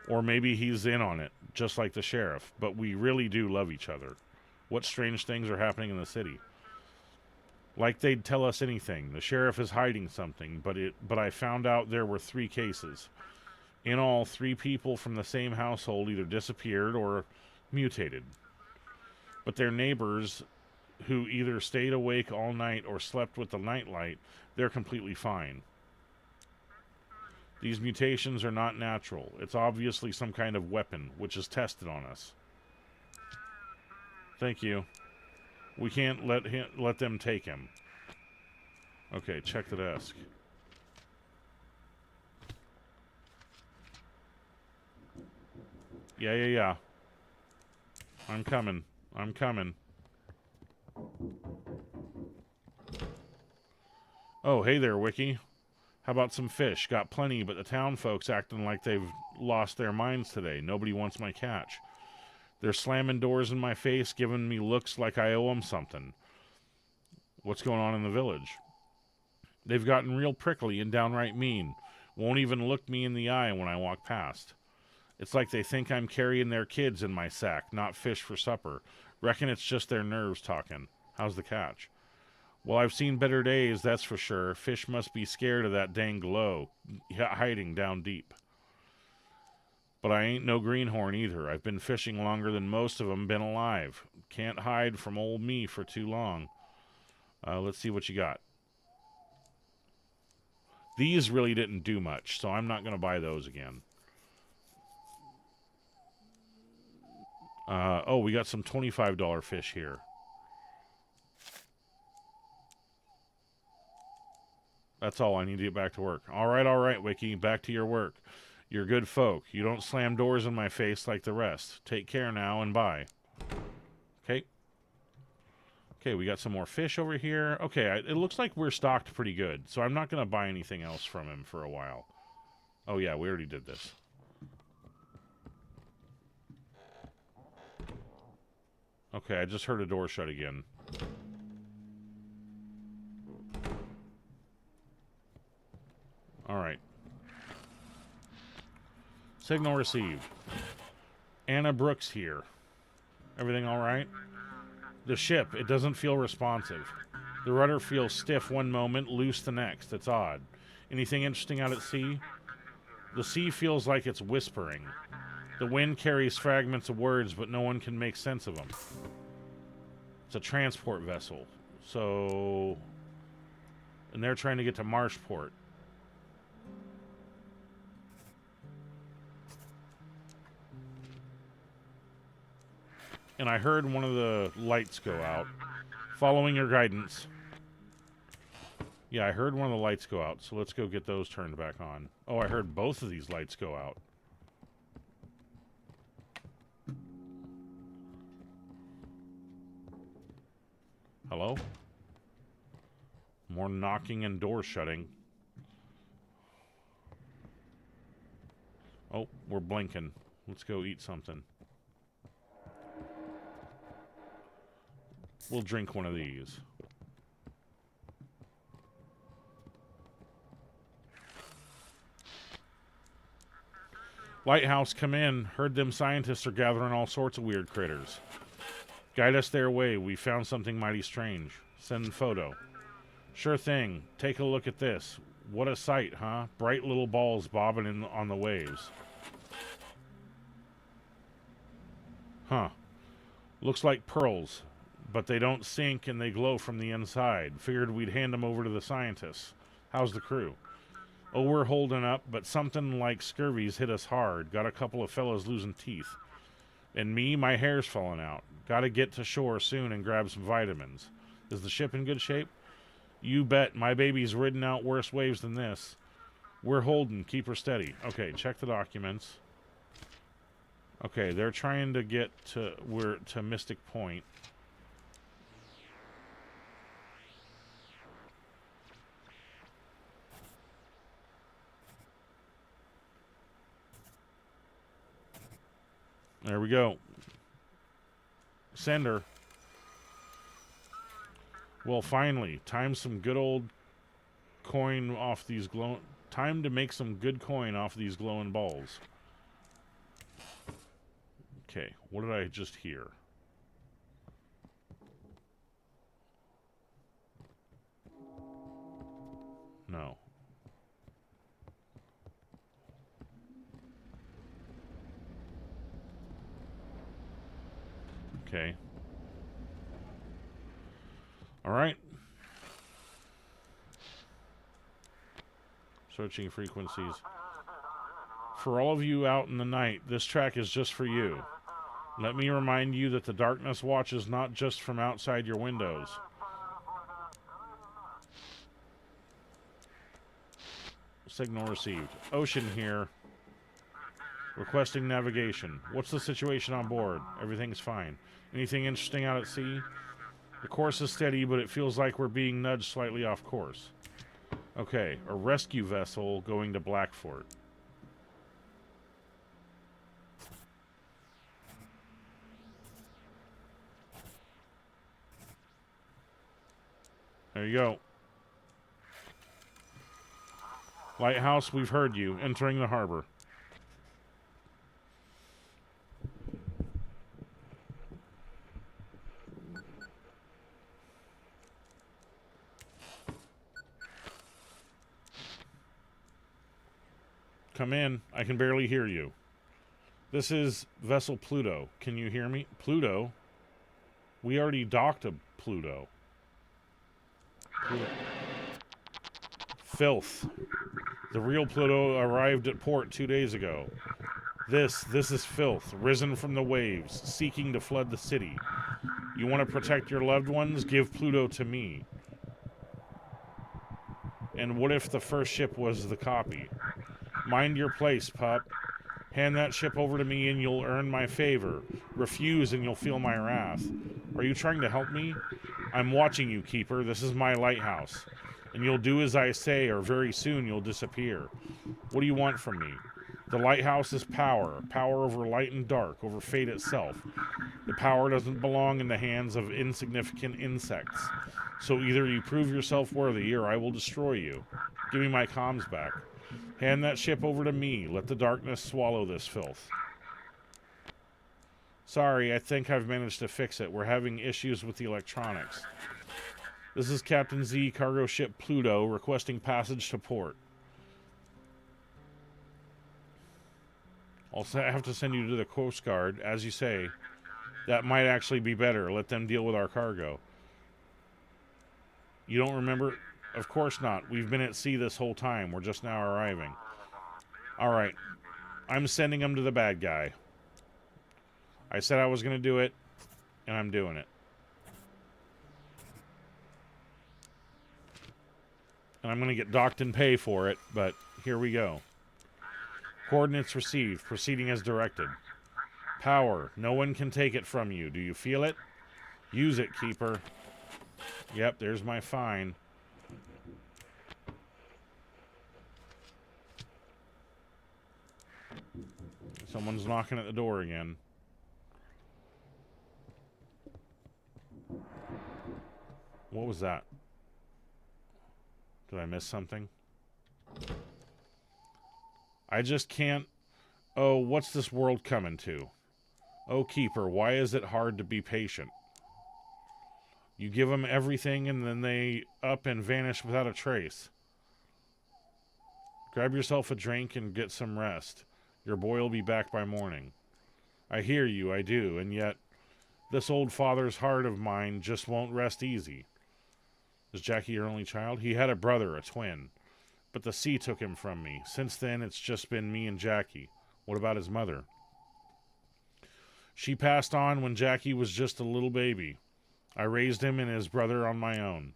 Or maybe he's in on it, just like the sheriff. But we really do love each other. What strange things are happening in the city? Like they'd tell us anything. The sheriff is hiding something, but I found out there were 3 cases. In all, 3 people from the same household either disappeared or mutated. But their neighbors, who either stayed awake all night or slept with the nightlight, they're completely fine. These mutations are not natural. It's obviously some kind of weapon, which is tested on us. Thank you. We can't let them take him. Okay, check the desk. Yeah. I'm coming. Oh, hey there, Wiki. How about some fish? Got plenty, but the town folks acting like they've lost their minds today. Nobody wants my catch. They're slamming doors in my face, giving me looks like I owe them something. What's going on in the village? They've gotten real prickly and downright mean. Won't even look me in the eye when I walk past. It's like they think I'm carrying their kids in my sack, not fish for supper. Reckon it's just their nerves talking. How's the catch? Well, I've seen better days, that's for sure. Fish must be scared of that dang glow, hiding down deep. But I ain't no greenhorn either. I've been fishing longer than most of them been alive. Can't hide from old me for too long. Let's see what you got. These really didn't do much, so I'm not going to buy those again. Oh, we got some $25 fish here. That's all. I need to get back to work. All right, Wiki. Back to your work. You're good folk. You don't slam doors in my face like the rest. Take care now and bye. Okay. Okay, we got some more fish over here. Okay, it looks like we're stocked pretty good, so I'm not going to buy anything else from him for a while. Oh, yeah, we already did this. Okay, I just heard a door shut again. Alright. Signal received. Anna Brooks here. Everything alright? The ship, it doesn't feel responsive. The rudder feels stiff one moment, loose the next. It's odd. Anything interesting out at sea? The sea feels like it's whispering. The wind carries fragments of words, but no one can make sense of them. It's a transport vessel. So... And they're trying to get to Marshport. And I heard one of the lights go out. Following your guidance. Yeah, I heard one of the lights go out, so let's go get those turned back on. Oh, I heard both of these lights go out. Hello? More knocking and door shutting. Oh, we're blinking. Let's go eat something. We'll drink one of these. Lighthouse, come in. Heard them scientists are gathering all sorts of weird critters. Guide us their way. We found something mighty strange. Send photo. Sure thing. Take a look at this. What a sight, huh? Bright little balls bobbing on the waves. Huh. Looks like pearls, but they don't sink and they glow from the inside. Figured we'd hand them over to the scientists. How's the crew? Oh, we're holding up, but something like scurvy's hit us hard. Got a couple of fellas losing teeth. And me, my hair's falling out. Gotta get to shore soon and grab some vitamins. Is the ship in good shape? You bet. My baby's ridden out worse waves than this. We're holding. Keep her steady. Okay, check the documents. Okay, they're trying to get to Mystic Point. There we go. Send her. Well, finally, time some good old coin off these time to make some good coin off these glowing balls. Okay, what did I just hear? No. Okay. All right. Searching frequencies. For all of you out in the night, this track is just for you. Let me remind you that the darkness watches not just from outside your windows. Signal received. Ocean here. Requesting navigation. What's the situation on board? Everything's fine. Anything interesting out at sea? The course is steady, but it feels like we're being nudged slightly off course. Okay, a rescue vessel going to Blackfort. There you go. Lighthouse, we've heard you. Entering the harbor. Come in. I can barely hear you. This is vessel Pluto. Can you hear me? Pluto? We already docked a Pluto. Filth. The real Pluto arrived at port 2 days ago. This is filth, risen from the waves, seeking to flood the city. You want to protect your loved ones? Give Pluto to me. And what if the first ship was the copy? Mind your place, pup. Hand that ship over to me and you'll earn my favor. Refuse and you'll feel my wrath. Are you trying to help me? I'm watching you, Keeper. This is my lighthouse. And you'll do as I say, or very soon you'll disappear. What do you want from me? The lighthouse is power. Power over light and dark, over fate itself. The power doesn't belong in the hands of insignificant insects. So either you prove yourself worthy, or I will destroy you. Give me my comms back. Hand that ship over to me. Let the darkness swallow this filth. Sorry, I think I've managed to fix it. We're having issues with the electronics. This is Captain Z, cargo ship Pluto, requesting passage to port. I'll have to send you to the Coast Guard, as you say. That might actually be better. Let them deal with our cargo. You don't remember? Of course not. We've been at sea this whole time. We're just now arriving. Alright. I'm sending them to the bad guy. I said I was going to do it, and I'm doing it. And I'm going to get docked and pay for it, but here we go. Coordinates received. Proceeding as directed. Power. No one can take it from you. Do you feel it? Use it, Keeper. Yep, there's my fine. Someone's knocking at the door again. What was that? Did I miss something? I just can't... Oh, what's this world coming to? Oh, Keeper, why is it hard to be patient? You give them everything and then they up and vanish without a trace. Grab yourself a drink and get some rest. Your boy will be back by morning. I hear you, I do, and yet this old father's heart of mine just won't rest easy. Is Jackie your only child? He had a brother, a twin, but the sea took him from me. Since then, it's just been me and Jackie. What about his mother? She passed on when Jackie was just a little baby. I raised him and his brother on my own.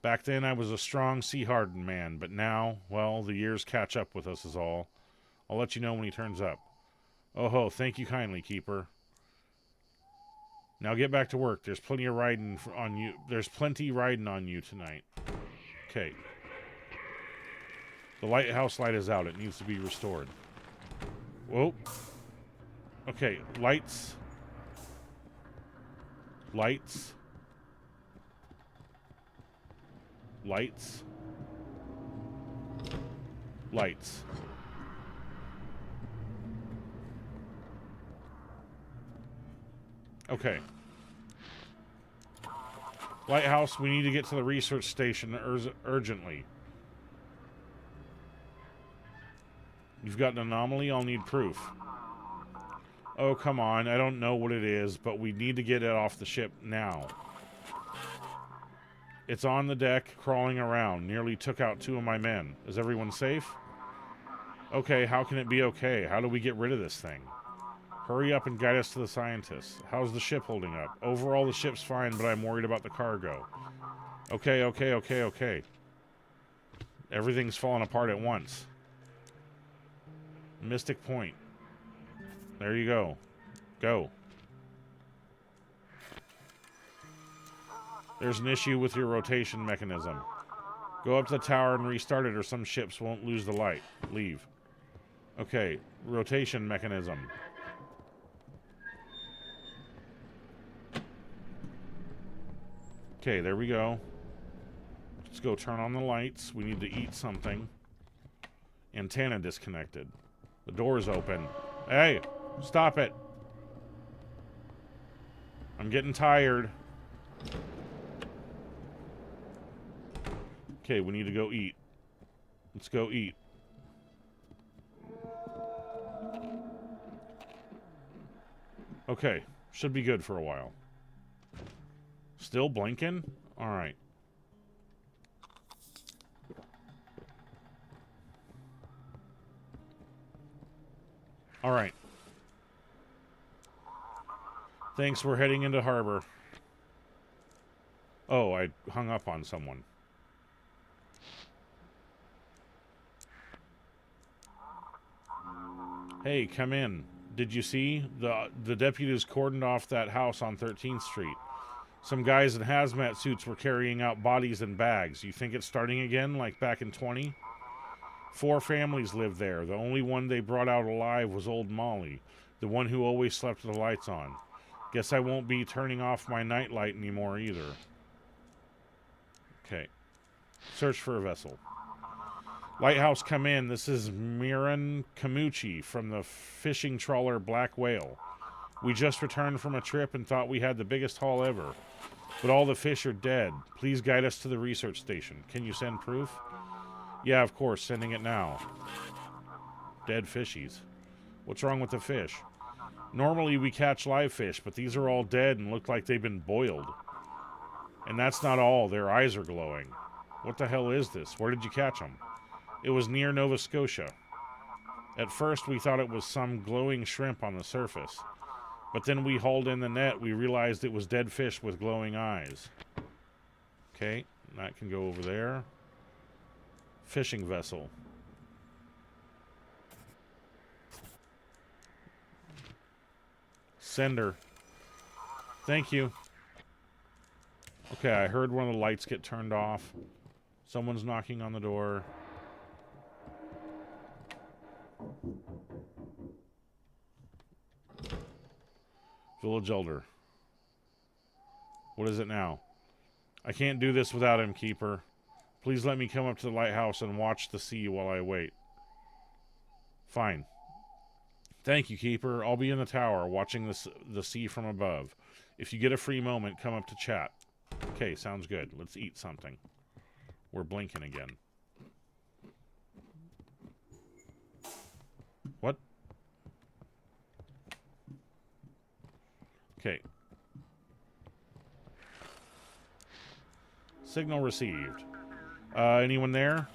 Back then, I was a strong, sea-hardened man, but now, well, the years catch up with us is all. I'll let you know when he turns up. Oh ho, thank you kindly, Keeper. Now get back to work. There's plenty of riding on you. There's plenty riding on you tonight. Okay. The lighthouse light is out. It needs to be restored. Whoa. Okay, lights. Lights. Lights. Lights. Okay. Lighthouse, we need to get to the research station urgently. You've got an anomaly? I'll need proof. Oh, come on. I don't know what it is, but we need to get it off the ship now. It's on the deck, crawling around. Nearly took out 2 of my men. Is everyone safe? Okay, how can it be okay? How do we get rid of this thing? Hurry up and guide us to the scientists. How's the ship holding up? Overall, the ship's fine, but I'm worried about the cargo. Okay. Everything's falling apart at once. Mystic Point. There you go. Go. There's an issue with your rotation mechanism. Go up to the tower and restart it or some ships won't lose the light. Leave. Okay, rotation mechanism. Okay, there we go. Let's go turn on the lights. We need to eat something. Antenna disconnected. The door's open. Hey, stop it. I'm getting tired. Okay, we need to go eat. Let's go eat. Okay, should be good for a while. Still blinking? Alright. Alright. Thanks, we're heading into harbor. Oh, I hung up on someone. Hey, come in. Did you see? The deputies cordoned off that house on 13th Street. Some guys in hazmat suits were carrying out bodies in bags. You think it's starting again, like back in 20? 4 families lived there. The only one they brought out alive was old Molly, the one who always slept with the lights on. Guess I won't be turning off my nightlight anymore either. Okay. Search for a vessel. Lighthouse, come in. This is Miran Kamuchi from the fishing trawler Black Whale. We just returned from a trip and thought we had the biggest haul ever. But all the fish are dead. Please guide us to the research station. Can you send proof? Yeah, of course. Sending it now. Dead fishies. What's wrong with the fish? Normally we catch live fish, but these are all dead and look like they've been boiled. And that's not all. Their eyes are glowing. What the hell is this? Where did you catch them? It was near Nova Scotia. At first we thought it was some glowing shrimp on the surface. But then we hauled in the net, we realized it was dead fish with glowing eyes. Okay, that can go over there. Fishing vessel. Sender. Thank you. Okay, I heard one of the lights get turned off. Someone's knocking on the door. Village Elder. What is it now? I can't do this without him, Keeper. Please let me come up to the lighthouse and watch the sea while I wait. Fine. Thank you, Keeper. I'll be in the tower, watching the sea from above. If you get a free moment, come up to chat. Okay, sounds good. Let's eat something. We're blinking again. Okay. Signal received. Anyone there?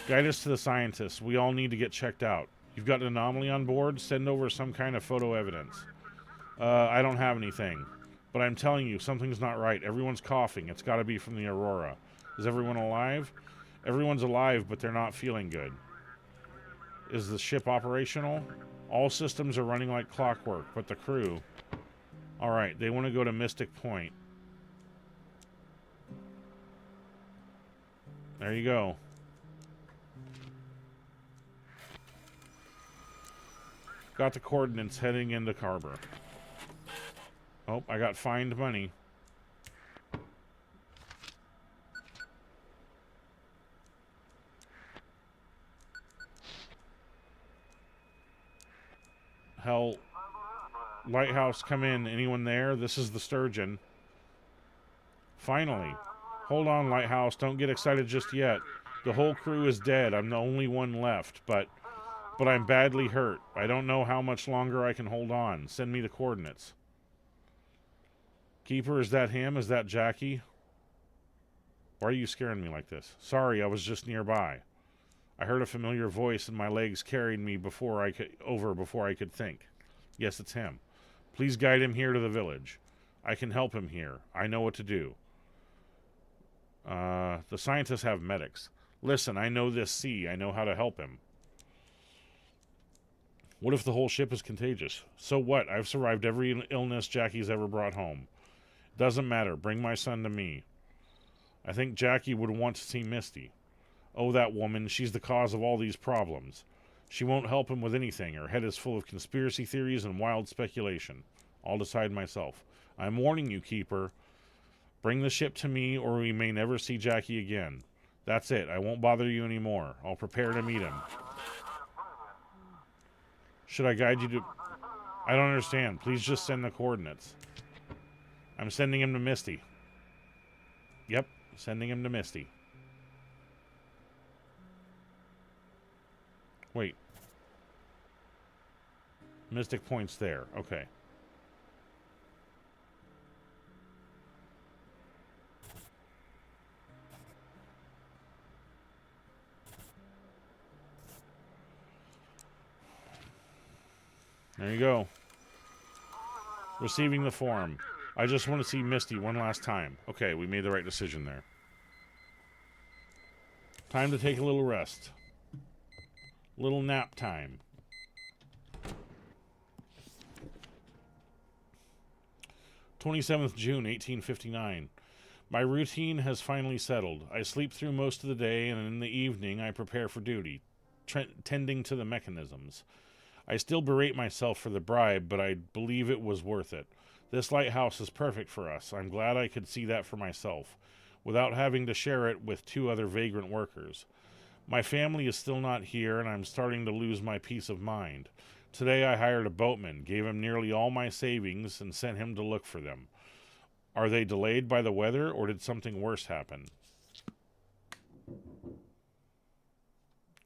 Guide us to the scientists. We all need to get checked out. You've got an anomaly on board? Send over some kind of photo evidence. I don't have anything. But I'm telling you, something's not right. Everyone's coughing. It's got to be from the Aurora. Is everyone alive? Everyone's alive, but they're not feeling good. Is the ship operational? All systems are running like clockwork, but the crew... Alright, they want to go to Mystic Point. There you go. Got the coordinates heading into Harbor. Oh, I got fined money. Hell, Lighthouse, come in. Anyone there? This is the Sturgeon. Finally. Hold on, Lighthouse. Don't get excited just yet. The whole crew is dead. I'm the only one left, but I'm badly hurt. I don't know how much longer I can hold on. Send me the coordinates. Keeper, is that him? Is that Jackie? Why are you scaring me like this? Sorry, I was just nearby. I heard a familiar voice and my legs carried me before I could think. Yes, it's him. Please guide him here to the village. I can help him here. I know what to do. The scientists have medics. Listen, I know this sea. I know how to help him. What if the whole ship is contagious? So what? I've survived every illness Jackie's ever brought home. Doesn't matter. Bring my son to me. I think Jackie would want to see Misty. Oh, that woman. She's the cause of all these problems. She won't help him with anything. Her head is full of conspiracy theories and wild speculation. I'll decide myself. I'm warning you, Keeper. Bring the ship to me, or we may never see Jackie again. That's it. I won't bother you anymore. I'll prepare to meet him. Should I guide you to... I don't understand. Please just send the coordinates. I'm sending him to Misty. Yep, sending him to Misty. Wait. Mystic Point's there. Okay. There you go. Receiving the form. I just want to see Misty one last time. Okay, we made the right decision there. Time to take a little rest. Little nap time. 27th June, 1859. My routine has finally settled. I sleep through most of the day, and in the evening I prepare for duty, tending to the mechanisms. I still berate myself for the bribe, but I believe it was worth it. This lighthouse is perfect for us. I'm glad I could see that for myself, without having to share it with 2 other vagrant workers. My family is still not here, and I'm starting to lose my peace of mind. Today I hired a boatman, gave him nearly all my savings, and sent him to look for them. Are they delayed by the weather, or did something worse happen?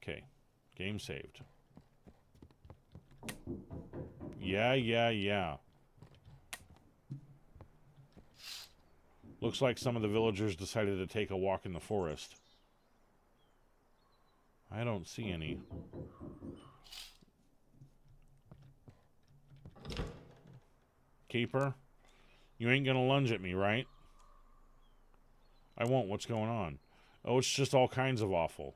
Okay. Game saved. Yeah. Looks like some of the villagers decided to take a walk in the forest. I don't see any. Keeper, you ain't gonna lunge at me, right? I won't. What's going on? Oh, it's just all kinds of awful.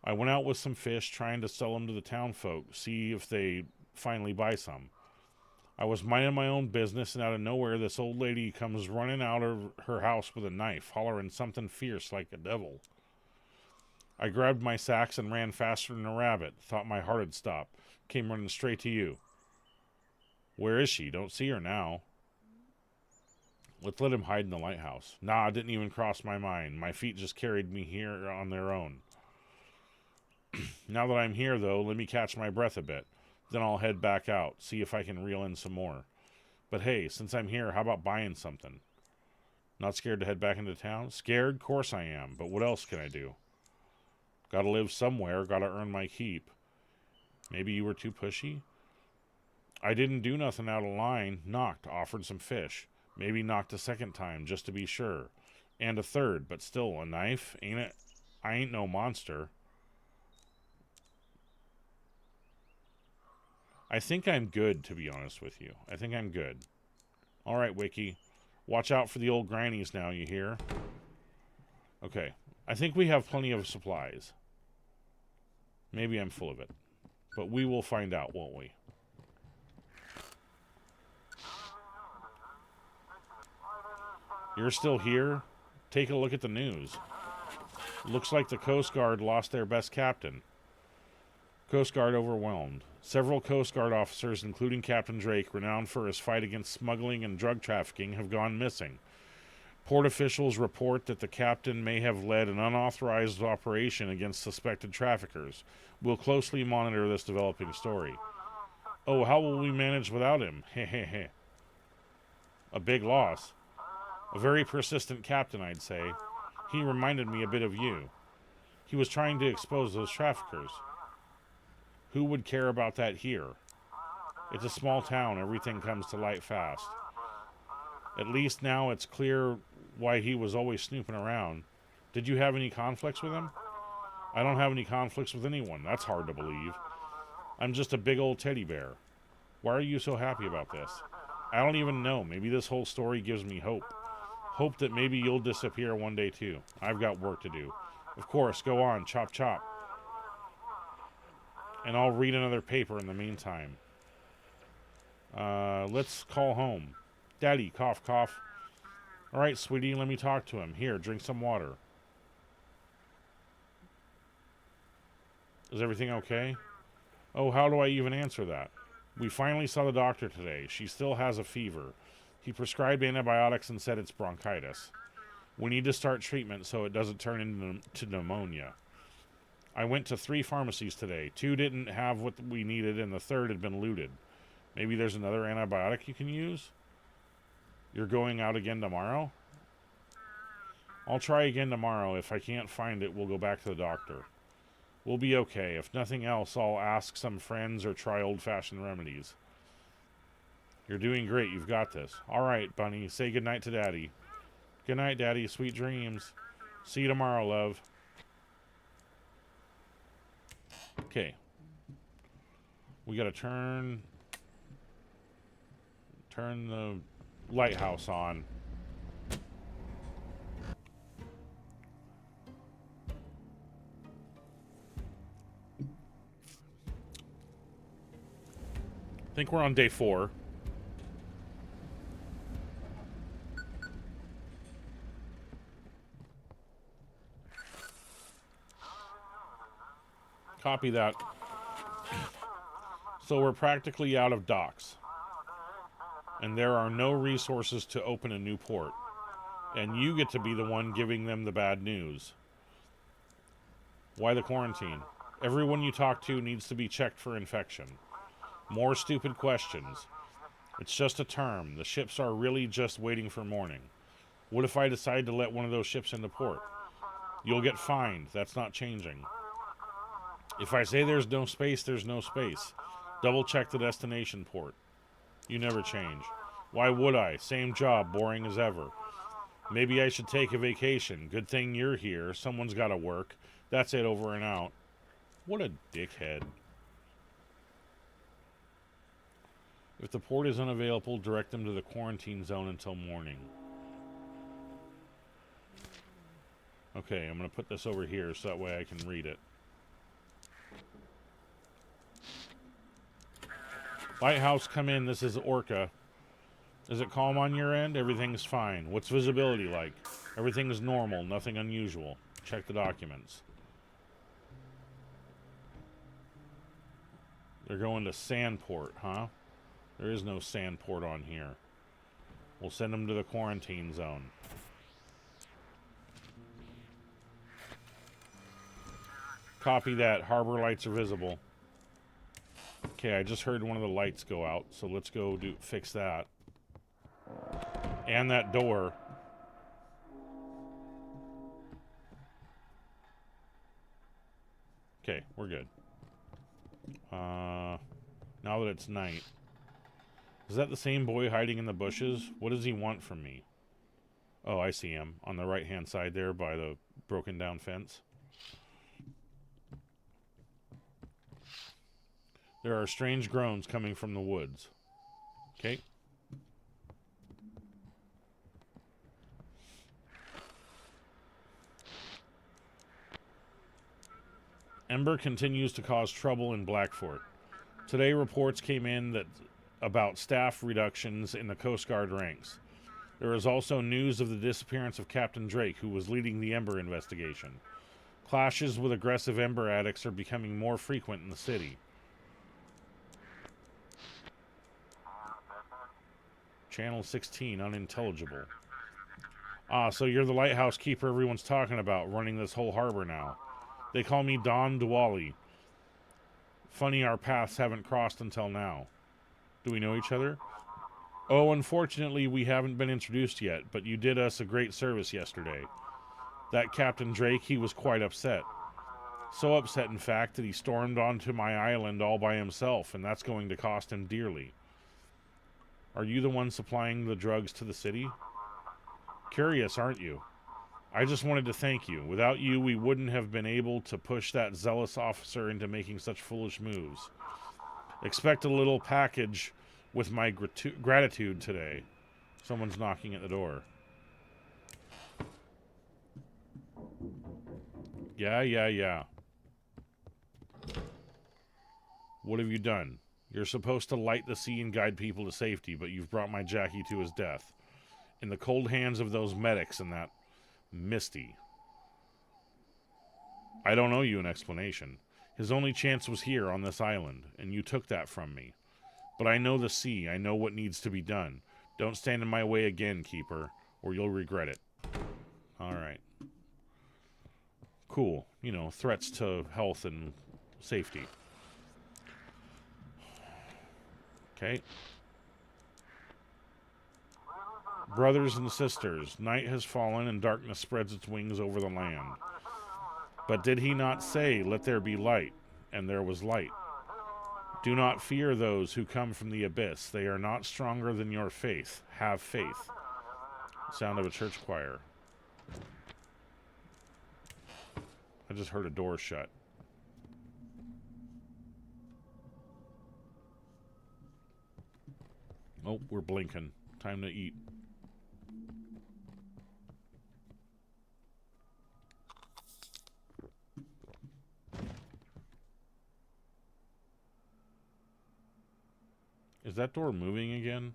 I went out with some fish trying to sell them to the town folk, see if they finally buy some. I was minding my own business, and out of nowhere, this old lady comes running out of her house with a knife, hollering something fierce like a devil. I grabbed my sacks and ran faster than a rabbit. Thought my heart had stopped. Came running straight to you. Where is she? Don't see her now. Let's let him hide in the lighthouse. Nah, it didn't even cross my mind. My feet just carried me here on their own. Now that I'm here, though, let me catch my breath a bit. Then I'll head back out, see if I can reel in some more. But hey, since I'm here, how about buying something? Not scared to head back into town? Scared? Course I am, but what else can I do? Gotta live somewhere, gotta earn my keep. Maybe you were too pushy? I didn't do nothing out of line. Knocked, offered some fish. Maybe knocked a second time, just to be sure. And a third, but still, a knife? Ain't it? I ain't no monster. I think I'm good, to be honest with you. I think I'm good. Alright, Wiki. Watch out for the old grannies now, you hear? Okay. I think we have plenty of supplies. Maybe I'm full of it. But we will find out, won't we? You're still here? Take a look at the news. Looks like the Coast Guard lost their best captain. Coast Guard overwhelmed. Several Coast Guard officers, including Captain Drake, renowned for his fight against smuggling and drug trafficking, have gone missing. Port officials report that the captain may have led an unauthorized operation against suspected traffickers. We'll closely monitor this developing story. Oh, how will we manage without him? Hehehe. A big loss. A very persistent captain, I'd say. He reminded me a bit of you. He was trying to expose those traffickers. Who would care about that here? It's a small town. Everything comes to light fast. At least now it's clear why he was always snooping around. Did you have any conflicts with him? I don't have any conflicts with anyone. That's hard to believe. I'm just a big old teddy bear. Why are you so happy about this? I don't even know. Maybe this whole story gives me hope. Hope that maybe you'll disappear one day too. I've got work to do. Of course, go on. Chop chop. And I'll read another paper in the meantime. Let's call home. Daddy, cough, cough. All right, sweetie, let me talk to him. Here, drink some water. Is everything okay? Oh, how do I even answer that? We finally saw the doctor today. She still has a fever. He prescribed antibiotics and said it's bronchitis. We need to start treatment so it doesn't turn into pneumonia. I went to 3 pharmacies today. 2 didn't have what we needed, and the 3rd had been looted. Maybe there's another antibiotic you can use? You're going out again tomorrow? I'll try again tomorrow. If I can't find it, we'll go back to the doctor. We'll be okay. If nothing else, I'll ask some friends or try old-fashioned remedies. You're doing great. You've got this. All right, Bunny. Say goodnight to Daddy. Good night, Daddy. Sweet dreams. See you tomorrow, love. Okay. We gotta turn the lighthouse on. I think we're on day 4. Copy that. So we're practically out of docks. And there are no resources to open a new port. And you get to be the one giving them the bad news. Why the quarantine? Everyone you talk to needs to be checked for infection. More stupid questions. It's just a term. The ships are really just waiting for morning. What if I decide to let one of those ships into port? You'll get fined. That's not changing. If I say there's no space, there's no space. Double check the destination port. You never change. Why would I? Same job, boring as ever. Maybe I should take a vacation. Good thing you're here. Someone's got to work. That's it, over and out. What a dickhead. If the port is unavailable, direct them to the quarantine zone until morning. Okay, I'm going to put this over here so that way I can read it. Lighthouse, come in. This is Orca. Is it calm on your end? Everything's fine. What's visibility like? Everything is normal. Nothing unusual. Check the documents. They're going to Sandport, huh? There is no Sandport on here. We'll send them to the quarantine zone. Copy that. Harbor lights are visible. Okay, I just heard one of the lights go out, so let's go fix that. And that door. Okay, we're good. Now that it's night. Is that the same boy hiding in the bushes? What does he want from me? Oh, I see him. On the right-hand side there by the broken down fence. There are strange groans coming from the woods. Okay. Ember continues to cause trouble in Blackfort. Today, reports came in that about staff reductions in the Coast Guard ranks. There is also news of the disappearance of Captain Drake, who was leading the Ember investigation. Clashes with aggressive Ember addicts are becoming more frequent in the city. Channel 16, unintelligible. Ah, so you're the lighthouse keeper everyone's talking about, running this whole harbor now. They call me Don Dwally. Funny our paths haven't crossed until now. Do we know each other? Oh, unfortunately, we haven't been introduced yet, but you did us a great service yesterday. That Captain Drake, he was quite upset. So upset, in fact, that he stormed onto my island all by himself, and that's going to cost him dearly. Are you the one supplying the drugs to the city? Curious, aren't you? I just wanted to thank you. Without you, we wouldn't have been able to push that zealous officer into making such foolish moves. Expect a little package with my gratitude today. Someone's knocking at the door. Yeah. What have you done? You're supposed to light the sea and guide people to safety, but you've brought my Jackie to his death. In the cold hands of those medics and that Misty. I don't owe you an explanation. His only chance was here on this island, and you took that from me. But I know the sea. I know what needs to be done. Don't stand in my way again, Keeper, or you'll regret it. All right. Cool. You know, threats to health and safety. Okay. Brothers and sisters, night has fallen and darkness spreads its wings over the land. But did he not say, let there be light? And there was light. Do not fear those who come from the abyss. They are not stronger than your faith. Have faith. Sound of a church choir. I just heard a door shut. Oh, we're blinking. Time to eat. Is that door moving again?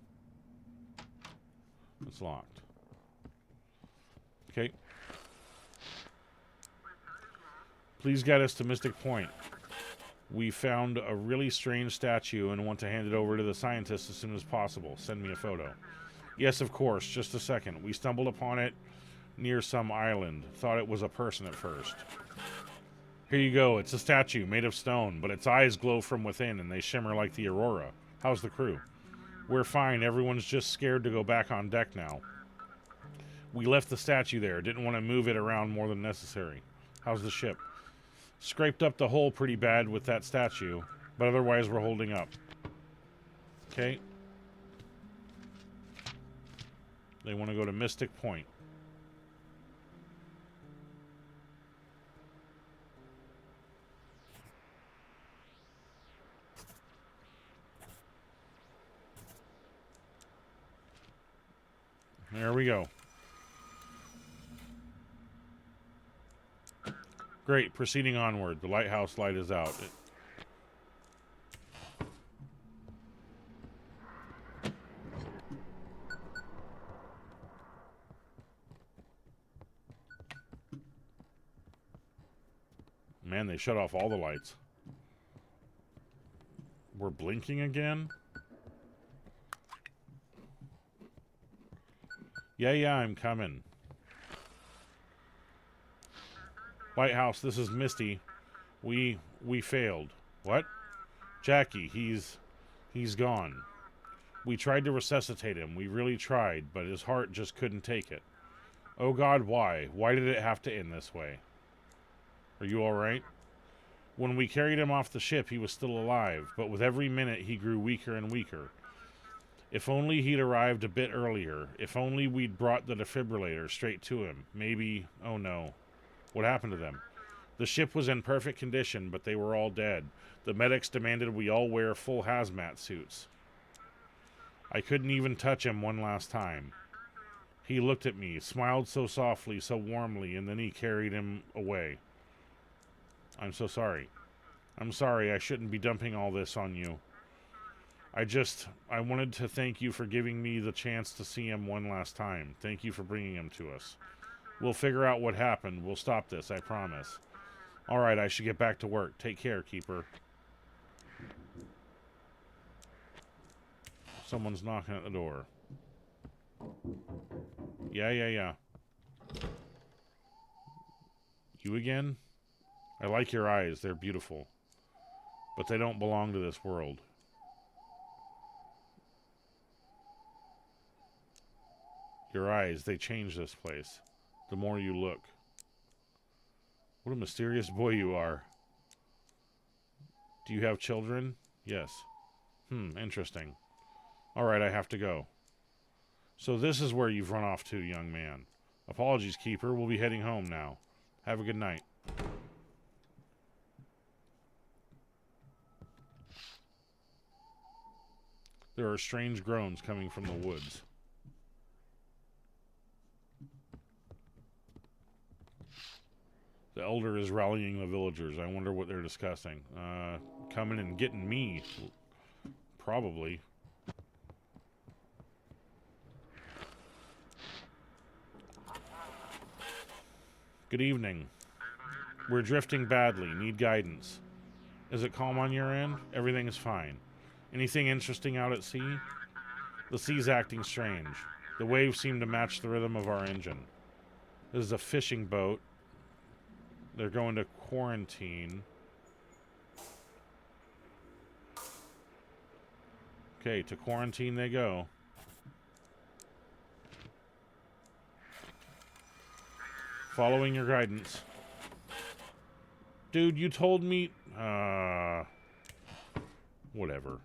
It's locked. Okay. Please guide us to Mystic Point. We found a really strange statue and want to hand it over to the scientists as soon as possible. Send me a photo. Yes, of course. Just a second. We stumbled upon it near some island. Thought it was a person at first. Here you go. It's a statue made of stone, but its eyes glow from within and they shimmer like the aurora. How's the crew? We're fine. Everyone's just scared to go back on deck now. We left the statue there. Didn't want to move it around more than necessary. How's the ship? Scraped up the hole pretty bad with that statue, but otherwise we're holding up. Okay. They want to go to Mystic Point. There we go. Great. Proceeding onward. The lighthouse light is out. Man, they shut off all the lights. We're blinking again? Yeah, I'm coming. Lighthouse, this is Misty. We failed. What? Jackie, he's gone. We tried to resuscitate him. We really tried, but his heart just couldn't take it. Oh God, why? Why did it have to end this way? Are you alright? When we carried him off the ship, he was still alive, but with every minute he grew weaker and weaker. If only he'd arrived a bit earlier. If only we'd brought the defibrillator straight to him. Maybe... Oh no. What happened to them? The ship was in perfect condition, but they were all dead. The medics demanded we all wear full hazmat suits. I couldn't even touch him one last time. He looked at me, smiled so softly, so warmly, and then he carried him away. I'm so sorry. I'm sorry, I shouldn't be dumping all this on you. I wanted to thank you for giving me the chance to see him one last time. Thank you for bringing him to us. We'll figure out what happened. We'll stop this, I promise. All right, I should get back to work. Take care, Keeper. Someone's knocking at the door. Yeah. You again? I like your eyes. They're beautiful. But they don't belong to this world. Your eyes, they change this place. The more you look. What a mysterious boy you are. Do you have children? Yes. Interesting. Alright, I have to go. So this is where you've run off to, young man. Apologies, Keeper. We'll be heading home now. Have a good night. There are strange groans coming from the woods. The elder is rallying the villagers. I wonder what they're discussing. Coming and getting me. Probably. Good evening. We're drifting badly. Need guidance. Is it calm on your end? Everything is fine. Anything interesting out at sea? The sea's acting strange. The waves seem to match the rhythm of our engine. This is a fishing boat. They're going to quarantine. Okay, to quarantine they go. Following your guidance. Dude, you told me... Whatever.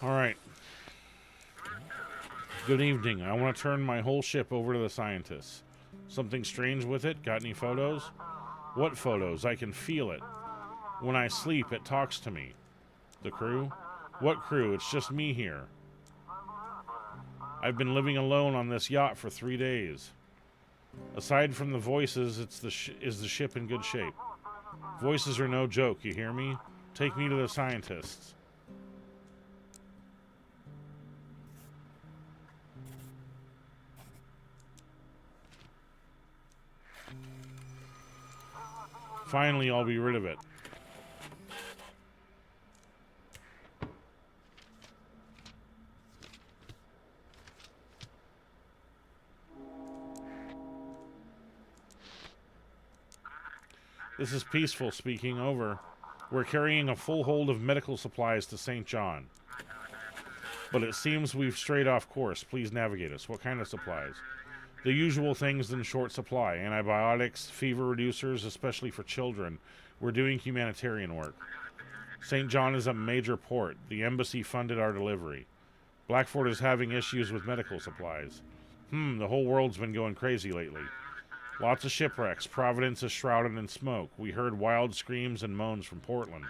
Alright. Good evening. I want to turn my whole ship over to the scientists. Something strange with it? Got any photos? What photos? I can feel it. When I sleep, it talks to me. The crew? What crew? It's just me here. I've been living alone on this yacht for 3 days. Aside from the voices, is the ship in good shape? Voices are no joke, you hear me? Take me to the scientists. Finally, I'll be rid of it. This is Peaceful speaking. Over. We're carrying a full hold of medical supplies to St. John. But it seems we've strayed off course. Please navigate us. What kind of supplies? The usual things in short supply. Antibiotics, fever reducers, especially for children. We're doing humanitarian work. St. John is a major port. The embassy funded our delivery. Blackford is having issues with medical supplies. The whole world's been going crazy lately. Lots of shipwrecks. Providence is shrouded in smoke. We heard wild screams and moans from Portland.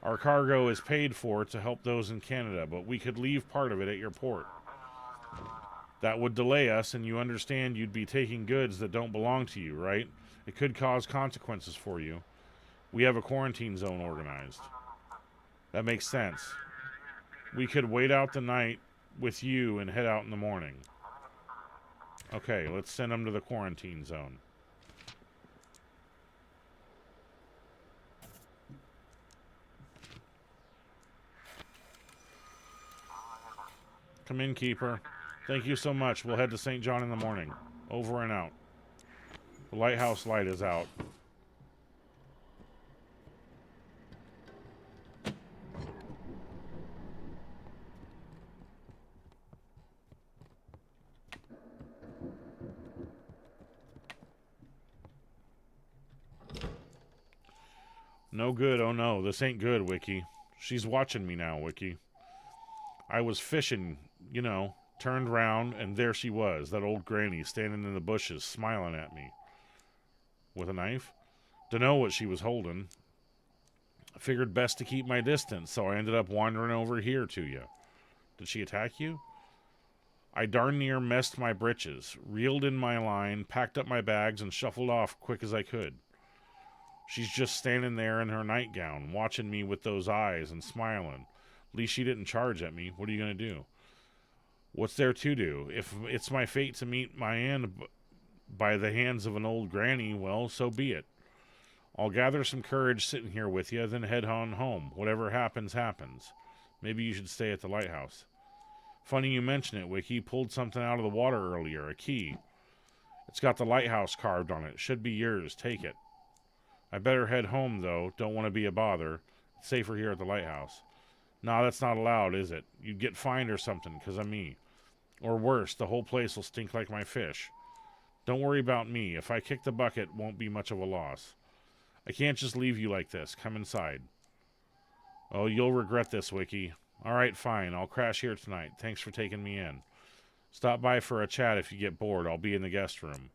Our cargo is paid for to help those in Canada, but we could leave part of it at your port. That would delay us, and you understand you'd be taking goods that don't belong to you, right? It could cause consequences for you. We have a quarantine zone organized. That makes sense. We could wait out the night with you and head out in the morning. Okay, let's send them to the quarantine zone. Come in, Keeper. Thank you so much. We'll head to St. John in the morning. Over and out. The lighthouse light is out. No good, oh no. This ain't good, Wiki. She's watching me now, Wiki. I was fishing, you know, turned round, and there she was, that old granny, standing in the bushes, smiling at me. With a knife? Dunno what she was holding. I figured best to keep my distance, so I ended up wandering over here to you. Did she attack you? I darn near messed my britches, reeled in my line, packed up my bags, and shuffled off quick as I could. She's just standing there in her nightgown, watching me with those eyes and smiling. At least she didn't charge at me. What are you going to do? What's there to do? If it's my fate to meet my end by the hands of an old granny, well, so be it. I'll gather some courage sitting here with you, then head on home. Whatever happens, happens. Maybe you should stay at the lighthouse. Funny you mention it, Wiki. Pulled something out of the water earlier, a key. It's got the lighthouse carved on it. Should be yours. Take it. I better head home, though. Don't want to be a bother. It's safer here at the lighthouse. Nah, that's not allowed, is it? You'd get fined or something, 'cause of me. Or worse, the whole place will stink like my fish. Don't worry about me. If I kick the bucket, won't be much of a loss. I can't just leave you like this. Come inside. Oh, you'll regret this, Wiki. All right, fine. I'll crash here tonight. Thanks for taking me in. Stop by for a chat if you get bored. I'll be in the guest room.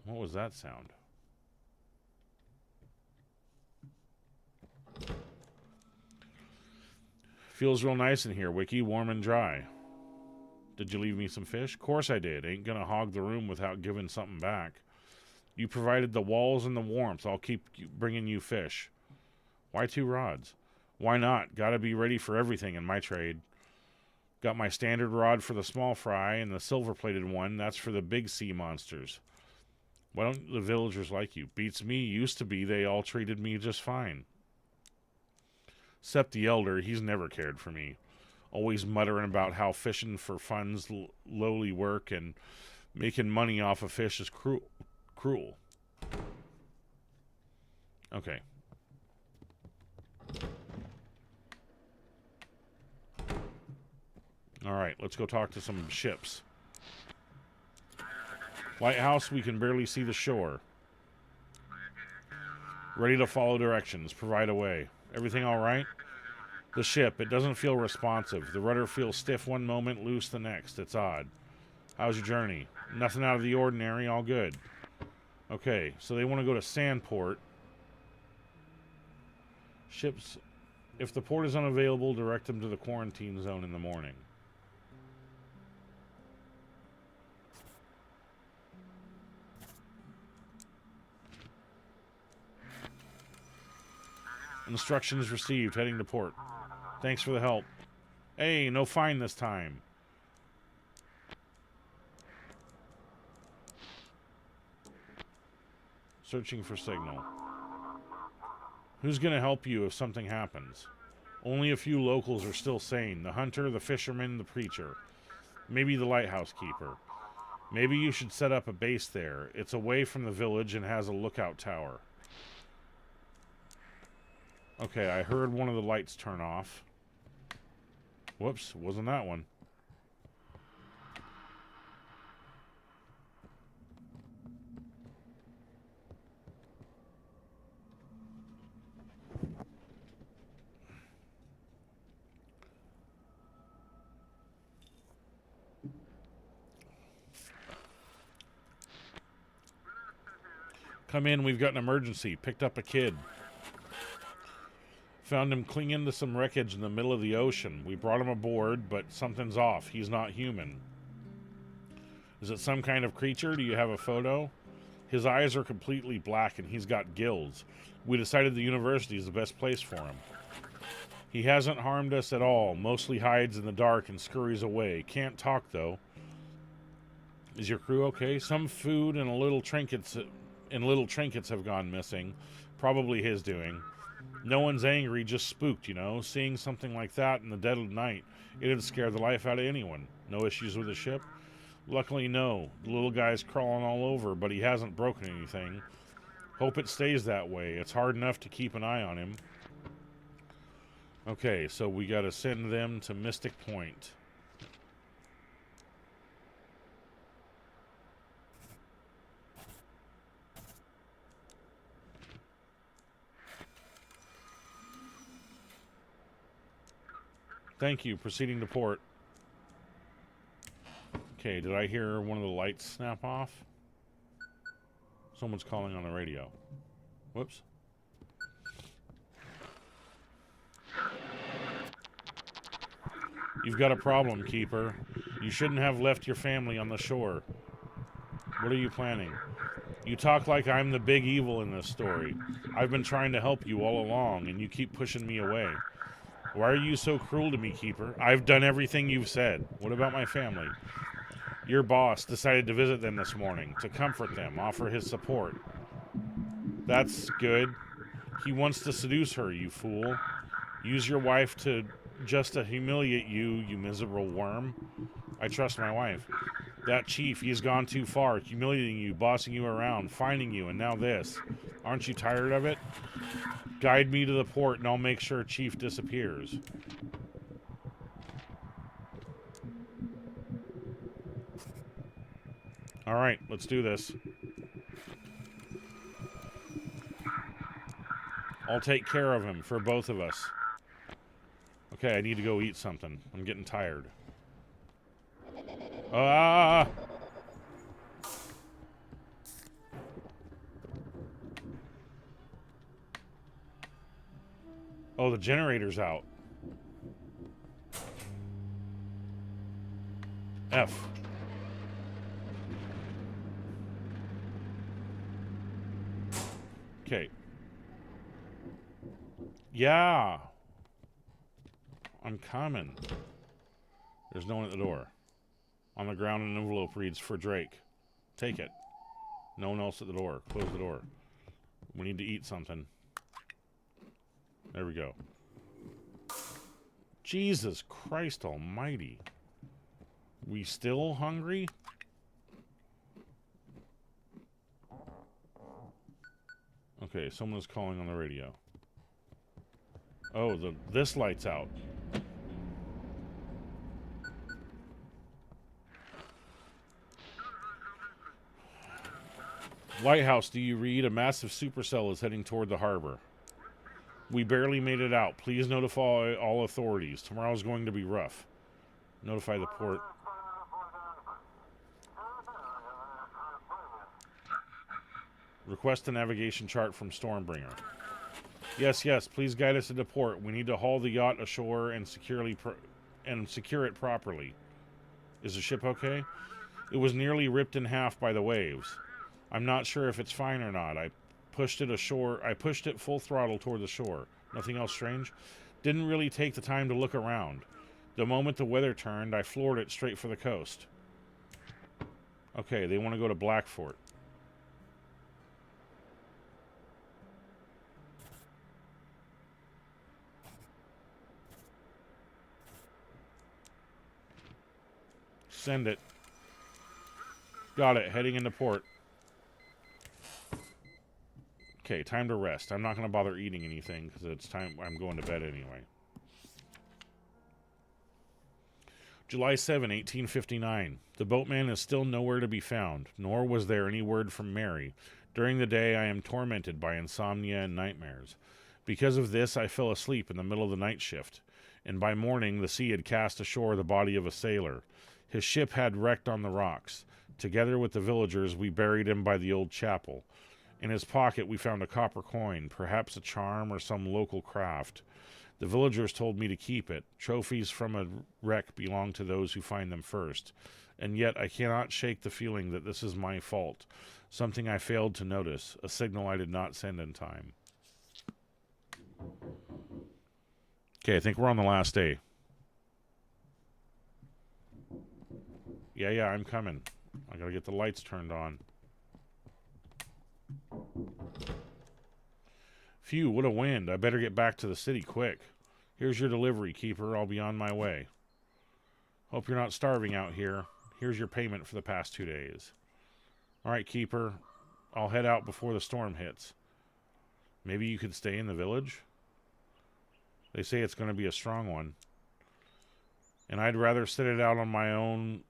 What was that sound? Feels real nice in here, Wiki. Warm and dry. Did you leave me some fish? Course I did. Ain't gonna hog the room without giving something back. You provided the walls and the warmth. I'll keep bringing you fish. Why 2 rods? Why not? Gotta be ready for everything in my trade. Got my standard rod for the small fry and the silver-plated one. That's for the big sea monsters. Why don't the villagers like you? Beats me. Used to be. They all treated me just fine. Except the elder. He's never cared for me. Always muttering about how fishing for fun's lowly work and making money off of fish is cruel. Okay. Alright, let's go talk to some ships. Lighthouse, we can barely see the shore. Ready to follow directions. Provide a way. Everything alright? The ship, it doesn't feel responsive. The rudder feels stiff one moment, loose the next. It's odd. How's your journey? Nothing out of the ordinary, all good. Okay, so they want to go to Sandport. Ships, if the port is unavailable, direct them to the quarantine zone in the morning. Instructions received, heading to port. Thanks for the help. Hey, no fine this time. Searching for signal. Who's gonna help you if something happens? Only a few locals are still sane. The hunter, the fisherman, the preacher. Maybe the lighthouse keeper. Maybe you should set up a base there. It's away from the village and has a lookout tower. Okay, I heard one of the lights turn off. Whoops, wasn't that one. Come in, we've got an emergency. Picked up a kid. Found him clinging to some wreckage in the middle of the ocean. We brought him aboard, but something's off. He's not human. Is it some kind of creature? Do you have a photo? His eyes are completely black and he's got gills. We decided the university is the best place for him. He hasn't harmed us at all. Mostly hides in the dark and scurries away. Can't talk, though. Is your crew okay? Some food and a little trinkets and little trinkets have gone missing. Probably his doing. No one's angry, just spooked, you know. Seeing something like that in the dead of night, it'd scare the life out of anyone. No issues with the ship? Luckily, no. The little guy's crawling all over, but he hasn't broken anything. Hope it stays that way. It's hard enough to keep an eye on him. Okay, so we gotta send them to Mystic Point. Thank you. Proceeding to port. Okay, did I hear one of the lights snap off? Someone's calling on the radio. Whoops. You've got a problem, Keeper. You shouldn't have left your family on the shore. What are you planning? You talk like I'm the big evil in this story. I've been trying to help you all along, and you keep pushing me away. Why are you so cruel to me, Keeper? I've done everything you've said. What about my family? Your boss decided to visit them this morning, to comfort them, offer his support. That's good. He wants to seduce her, you fool. Use your wife just to humiliate you, you miserable worm. I trust my wife. That chief, he's gone too far, humiliating you, bossing you around, finding you, and now this. Aren't you tired of it? Guide me to the port and I'll make sure Chief disappears. Alright, let's do this. I'll take care of him for both of us. Okay, I need to go eat something. I'm getting tired. Ah! Oh, the generator's out. F. Okay. Yeah. I'm coming. There's no one at the door. On the ground, an envelope reads, "For Drake." Take it. No one else at the door. Close the door. We need to eat something. There we go. Jesus Christ almighty. We still hungry? Okay, someone's calling on the radio. Oh, this light's out. Lighthouse, do you read? A massive supercell is heading toward the harbor. We barely made it out. Please notify all authorities. Tomorrow's going to be rough. Notify the port. Request a navigation chart from Stormbringer. Yes, yes. Please guide us into port. We need to haul the yacht ashore and secure it properly. Is the ship okay? It was nearly ripped in half by the waves. I'm not sure if it's fine or not. I pushed it full throttle toward the shore. Nothing else strange? Didn't really take the time to look around. The moment the weather turned, I floored it straight for the coast. Okay, they want to go to Blackfort. Send it. Got it. Heading into port. Okay, time to rest. I'm not going to bother eating anything because it's time. I'm going to bed anyway. July 7, 1859. The boatman is still nowhere to be found, nor was there any word from Mary. During the day, I am tormented by insomnia and nightmares. Because of this, I fell asleep in the middle of the night shift, and by morning the sea had cast ashore the body of a sailor. His ship had wrecked on the rocks. Together with the villagers, we buried him by the old chapel. In his pocket, we found a copper coin, perhaps a charm or some local craft. The villagers told me to keep it. Trophies from a wreck belong to those who find them first. And yet I cannot shake the feeling that this is my fault. Something I failed to notice. A signal I did not send in time. Okay, I think we're on the last day. Yeah, I'm coming. I gotta get the lights turned on. Phew, what a wind. I better get back to the city quick. Here's your delivery, Keeper. I'll be on my way. Hope you're not starving out here. Here's your payment for the past 2 days. All right, Keeper. I'll head out before the storm hits. Maybe you could stay in the village? They say it's going to be a strong one. And I'd rather sit it out on my own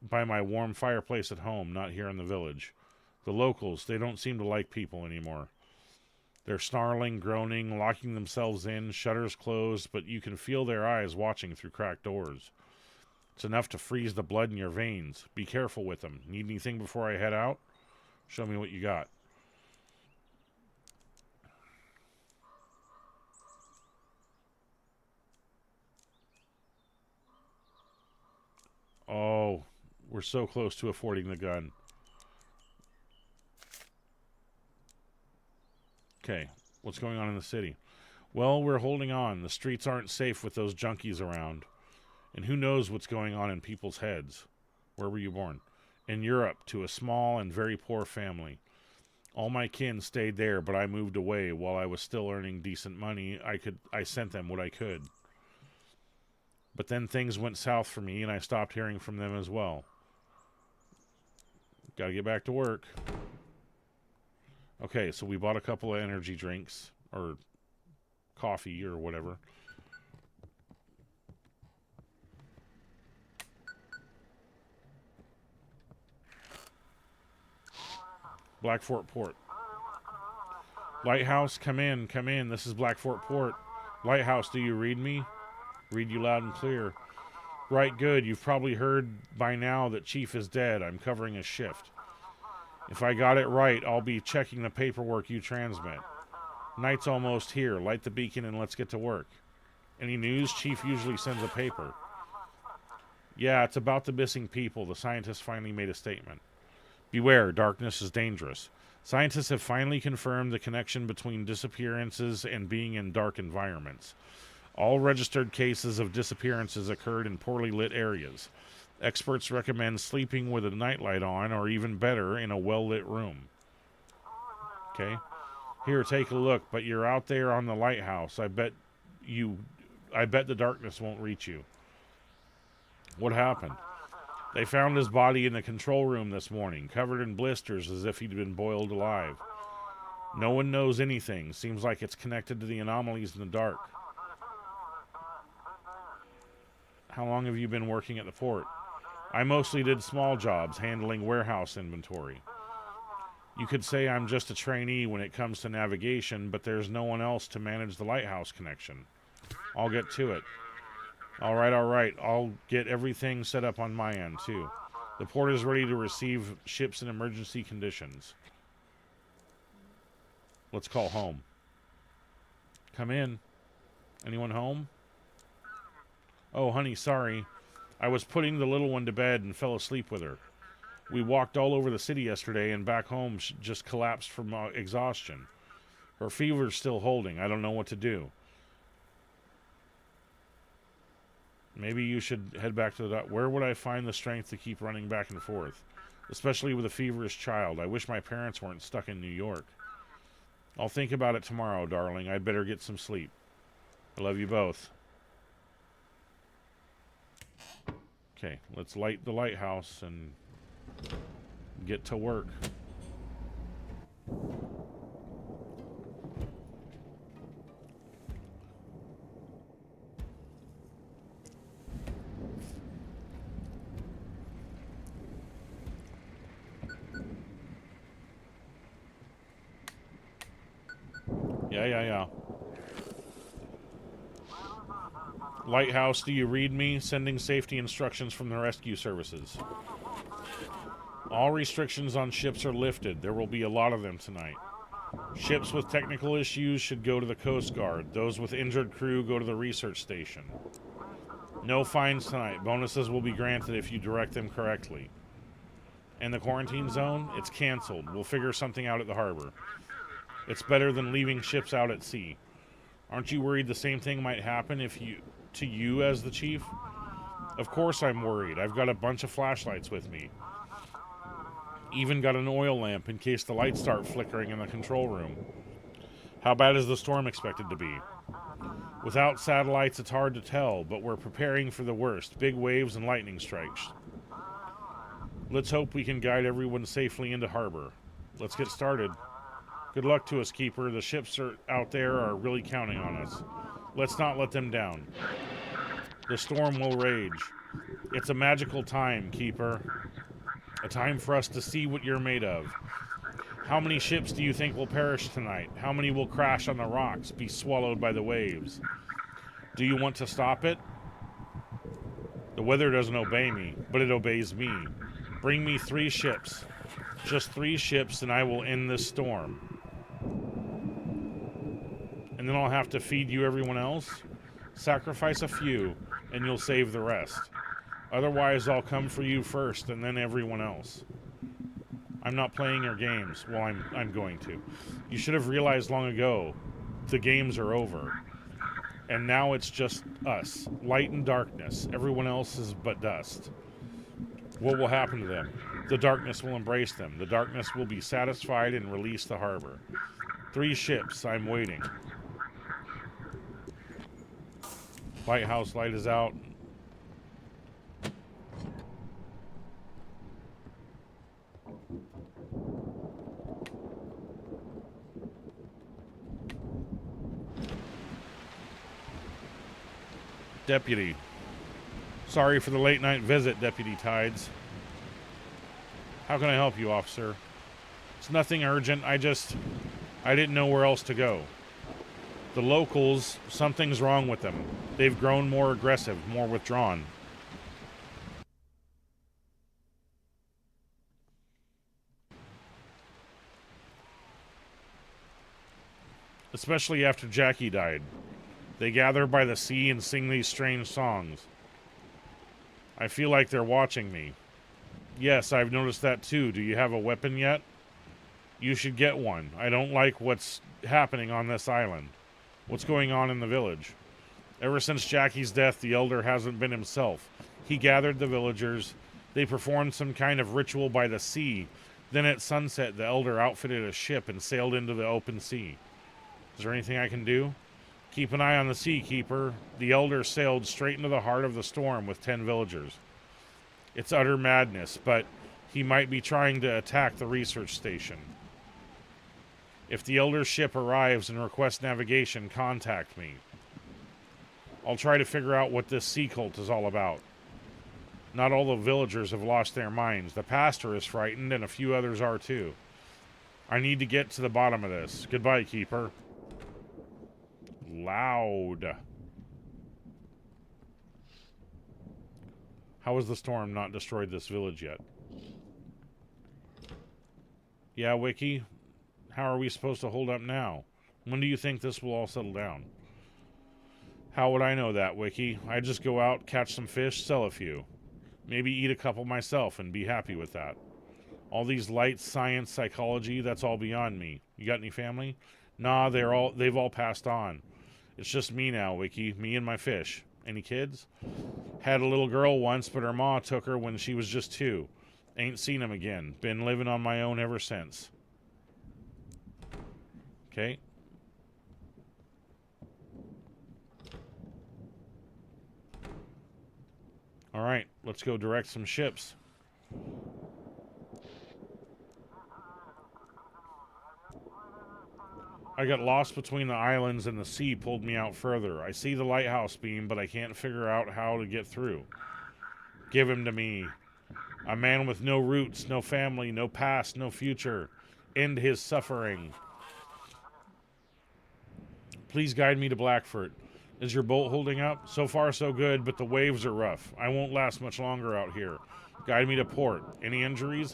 by my warm fireplace at home, not here in the village. The locals, they don't seem to like people anymore. They're snarling, groaning, locking themselves in, shutters closed, but you can feel their eyes watching through cracked doors. It's enough to freeze the blood in your veins. Be careful with them. Need anything before I head out? Show me what you got. Oh, we're so close to affording the gun. Okay, what's going on in the city? Well, we're holding on. The streets aren't safe with those junkies around. And who knows what's going on in people's heads. Where were you born? In Europe, to a small and very poor family. All my kin stayed there, but I moved away. While I was still earning decent money, I sent them what I could. But then things went south for me, and I stopped hearing from them as well. Gotta get back to work. Okay, so we bought a couple of energy drinks, or coffee, or whatever. Black Fort Port. Lighthouse, come in, come in. This is Black Fort Port. Lighthouse, do you read me? Read you loud and clear. Right, good. You've probably heard by now that Chief is dead. I'm covering his shift. If I got it right, I'll be checking the paperwork you transmit. Night's almost here. Light the beacon and let's get to work. Any news? Chief usually sends a paper. Yeah, it's about the missing people. The scientists finally made a statement. Beware, darkness is dangerous. Scientists have finally confirmed the connection between disappearances and being in dark environments. All registered cases of disappearances occurred in poorly lit areas. Experts recommend sleeping with a nightlight on, or even better, in a well-lit room. Okay? Here, take a look, but you're out there on the lighthouse. I bet the darkness won't reach you. What happened? They found his body in the control room this morning, covered in blisters as if he'd been boiled alive. No one knows anything. Seems like it's connected to the anomalies in the dark. How long have you been working at the port? I mostly did small jobs, handling warehouse inventory. You could say I'm just a trainee when it comes to navigation, but there's no one else to manage the lighthouse connection. I'll get to it. All right. I'll get everything set up on my end, too. The port is ready to receive ships in emergency conditions. Let's call home. Come in. Anyone home? Oh, honey, sorry. I was putting the little one to bed and fell asleep with her. We walked all over the city yesterday, and back home she just collapsed from exhaustion. Her fever's still holding. I don't know what to do. Maybe you should head back to the doctor. Where would I find the strength to keep running back and forth? Especially with a feverish child. I wish my parents weren't stuck in New York. I'll think about it tomorrow, darling. I'd better get some sleep. I love you both. Okay, let's light the lighthouse and get to work. Yeah. Lighthouse, do you read me? Sending safety instructions from the rescue services. All restrictions on ships are lifted. There will be a lot of them tonight. Ships with technical issues should go to the Coast Guard. Those with injured crew go to the research station. No fines tonight. Bonuses will be granted if you direct them correctly. And the quarantine zone? It's canceled. We'll figure something out at the harbor. It's better than leaving ships out at sea. Aren't you worried the same thing might happen to you as the chief? Of course I'm worried. I've got a bunch of flashlights with me. Even got an oil lamp in case the lights start flickering in the control room. How bad is the storm expected to be? Without satellites, it's hard to tell, but we're preparing for the worst. Big waves and lightning strikes. Let's hope we can guide everyone safely into harbor. Let's get started. Good luck to us, Keeper. The ships out there are really counting on us. Let's not let them down. The storm will rage. It's a magical time, Keeper. A time for us to see what you're made of. How many ships do you think will perish tonight? How many will crash on the rocks, be swallowed by the waves? Do you want to stop it? The weather doesn't obey me, but it obeys me. Bring me 3 ships. Just 3 ships, and I will end this storm. And then I'll have to feed you everyone else? Sacrifice a few, and you'll save the rest. Otherwise, I'll come for you first, and then everyone else. I'm not playing your games. Well, I'm going to. You should have realized long ago, the games are over. And now it's just us. Light and darkness. Everyone else is but dust. What will happen to them? The darkness will embrace them. The darkness will be satisfied and release the harbor. 3 ships. I'm waiting. Lighthouse light is out. Deputy. Sorry for the late night visit, Deputy Tides. How can I help you, officer? It's nothing urgent. I didn't know where else to go. The locals, something's wrong with them. They've grown more aggressive, more withdrawn. Especially after Jackie died. They gather by the sea and sing these strange songs. I feel like they're watching me. Yes, I've noticed that too. Do you have a weapon yet? You should get one. I don't like what's happening on this island. What's going on in the village? Ever since Jackie's death, the elder hasn't been himself. He gathered the villagers. They performed some kind of ritual by the sea. Then at sunset, the elder outfitted a ship and sailed into the open sea. Is there anything I can do? Keep an eye on the sea, Keeper. The elder sailed straight into the heart of the storm with 10 villagers. It's utter madness, but he might be trying to attack the research station. If the elder's ship arrives and requests navigation, contact me. I'll try to figure out what this sea cult is all about. Not all the villagers have lost their minds. The pastor is frightened, and a few others are too. I need to get to the bottom of this. Goodbye, Keeper. Loud. How has the storm not destroyed this village yet? Yeah, Wiki. How are we supposed to hold up now? When do you think this will all settle down? How would I know that, Wiki? I just go out, catch some fish, sell a few. Maybe eat a couple myself and be happy with that. All these lights, science, psychology, that's all beyond me. You got any family? Nah, they've all passed on. It's just me now, Wiki. Me and my fish. Any kids? Had a little girl once, but her ma took her when she was just 2. Ain't seen him again. Been living on my own ever since. Okay. Alright, let's go direct some ships. I got lost between the islands and the sea pulled me out further. I see the lighthouse beam, but I can't figure out how to get through. Give him to me. A man with no roots, no family, no past, no future. End his suffering. Please guide me to Blackford. Is your boat holding up? So far, so good, but the waves are rough. I won't last much longer out here. Guide me to port. Any injuries?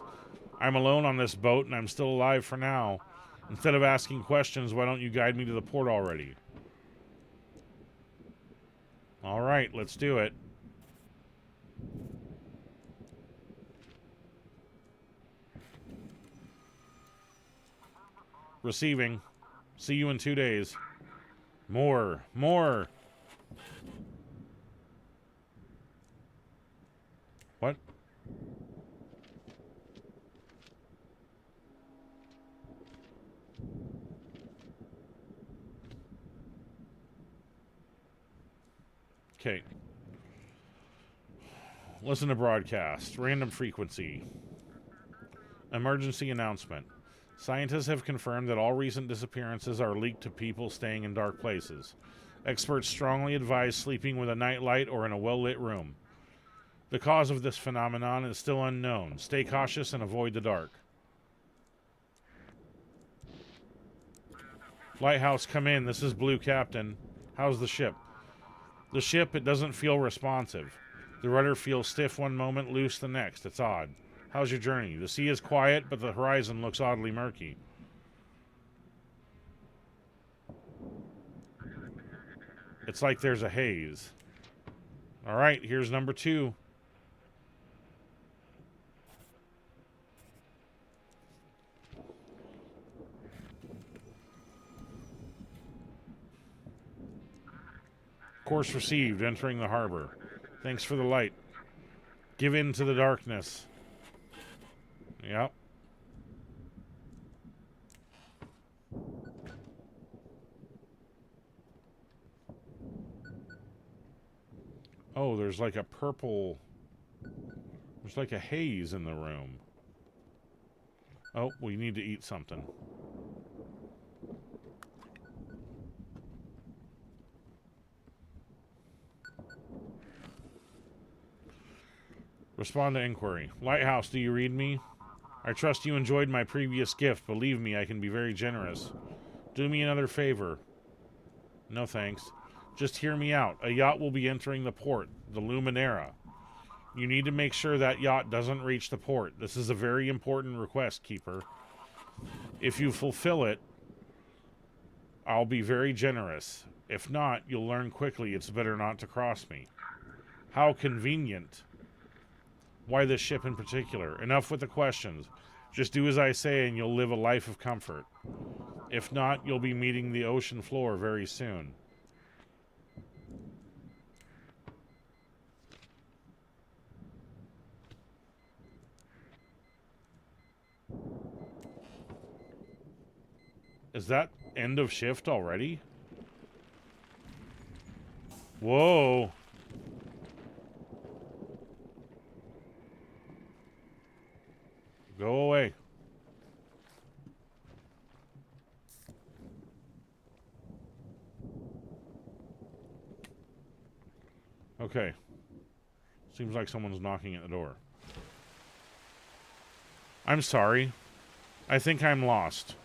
I'm alone on this boat, and I'm still alive for now. Instead of asking questions, why don't you guide me to the port already? All right, let's do it. Receiving. See you in 2 days. More. What? Okay. Listen to broadcast. Random frequency. Emergency announcement. Scientists have confirmed that all recent disappearances are linked to people staying in dark places. Experts strongly advise sleeping with a nightlight or in a well-lit room. The cause of this phenomenon is still unknown. Stay cautious and avoid the dark. Lighthouse, come in. This is Blue Captain. How's the ship? The ship, it doesn't feel responsive. The rudder feels stiff one moment, loose the next. It's odd. How's your journey? The sea is quiet, but the horizon looks oddly murky. It's like there's a haze. All right, here's number 2. Course received, entering the harbor. Thanks for the light. Give in to the darkness. Yep. Oh, there's like a purple... There's like a haze in the room. Oh, we need to eat something. Respond to inquiry. Lighthouse, do you read me? I trust you enjoyed my previous gift. Believe me, I can be very generous. Do me another favor. No thanks. Just hear me out. A yacht will be entering the port, the Luminera. You need to make sure that yacht doesn't reach the port. This is a very important request, Keeper. If you fulfill it, I'll be very generous. If not, you'll learn quickly it's better not to cross me. How convenient. Why this ship in particular? Enough with the questions. Just do as I say and you'll live a life of comfort. If not, you'll be meeting the ocean floor very soon. Is that end of shift already? Whoa. Go away. Okay. Seems like someone's knocking at the door. I'm sorry. I think I'm lost.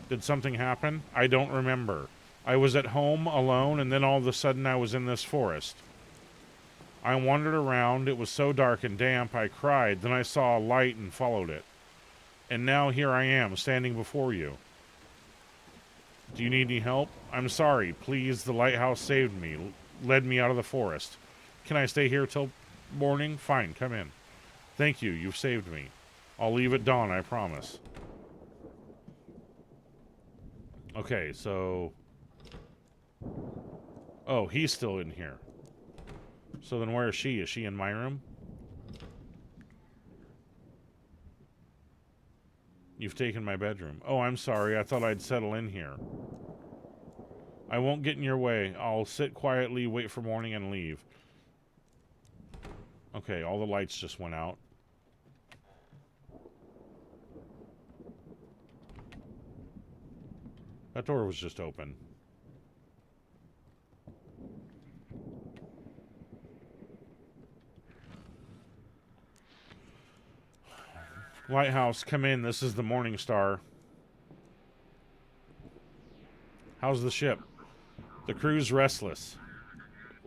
Did something happen? I don't remember. I was at home alone, and then all of a sudden I was in this forest. I wandered around. It was so dark and damp, I cried. Then I saw a light and followed it. And now here I am, standing before you. Do you need any help? I'm sorry. Please, the lighthouse saved me, led me out of the forest. Can I stay here till morning? Fine, come in. Thank you, you've saved me. I'll leave at dawn, I promise. Okay, so... Oh, he's still in here. So then where is she? Is she in my room? You've taken my bedroom. Oh, I'm sorry. I thought I'd settle in here. I won't get in your way. I'll sit quietly, wait for morning, and leave. Okay, all the lights just went out. That door was just open. Lighthouse, come in. This is the Morning Star. How's the ship? The crew's restless.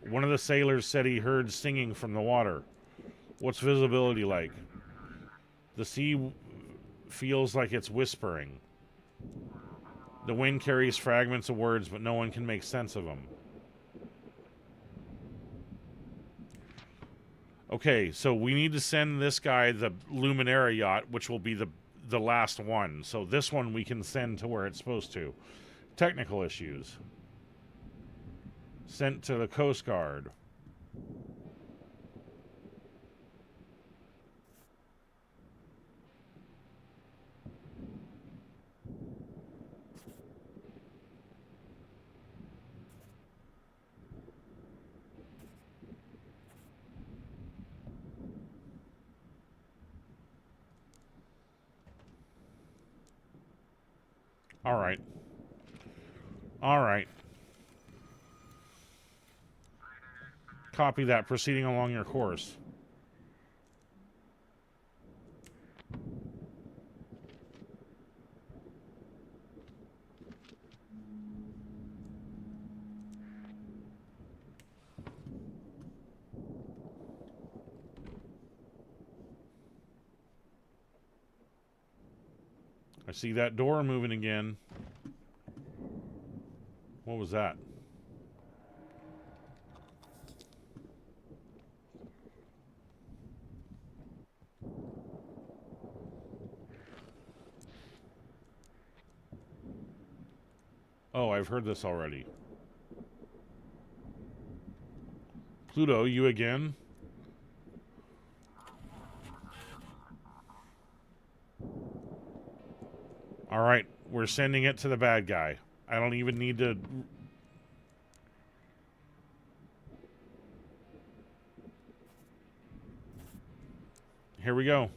One of the sailors said he heard singing from the water. What's visibility like? The sea feels like it's whispering. The wind carries fragments of words, but no one can make sense of them. Okay, so we need to send this guy the Luminera yacht, which will be the last one. So this one we can send to where it's supposed to. Technical issues. Sent to the Coast Guard. All right. All right. Copy that. Proceeding along your course. I see that door moving again. What was that? Oh, I've heard this already. Pluto, you again? Alright, we're sending it to the bad guy. I don't even need to... Here we go.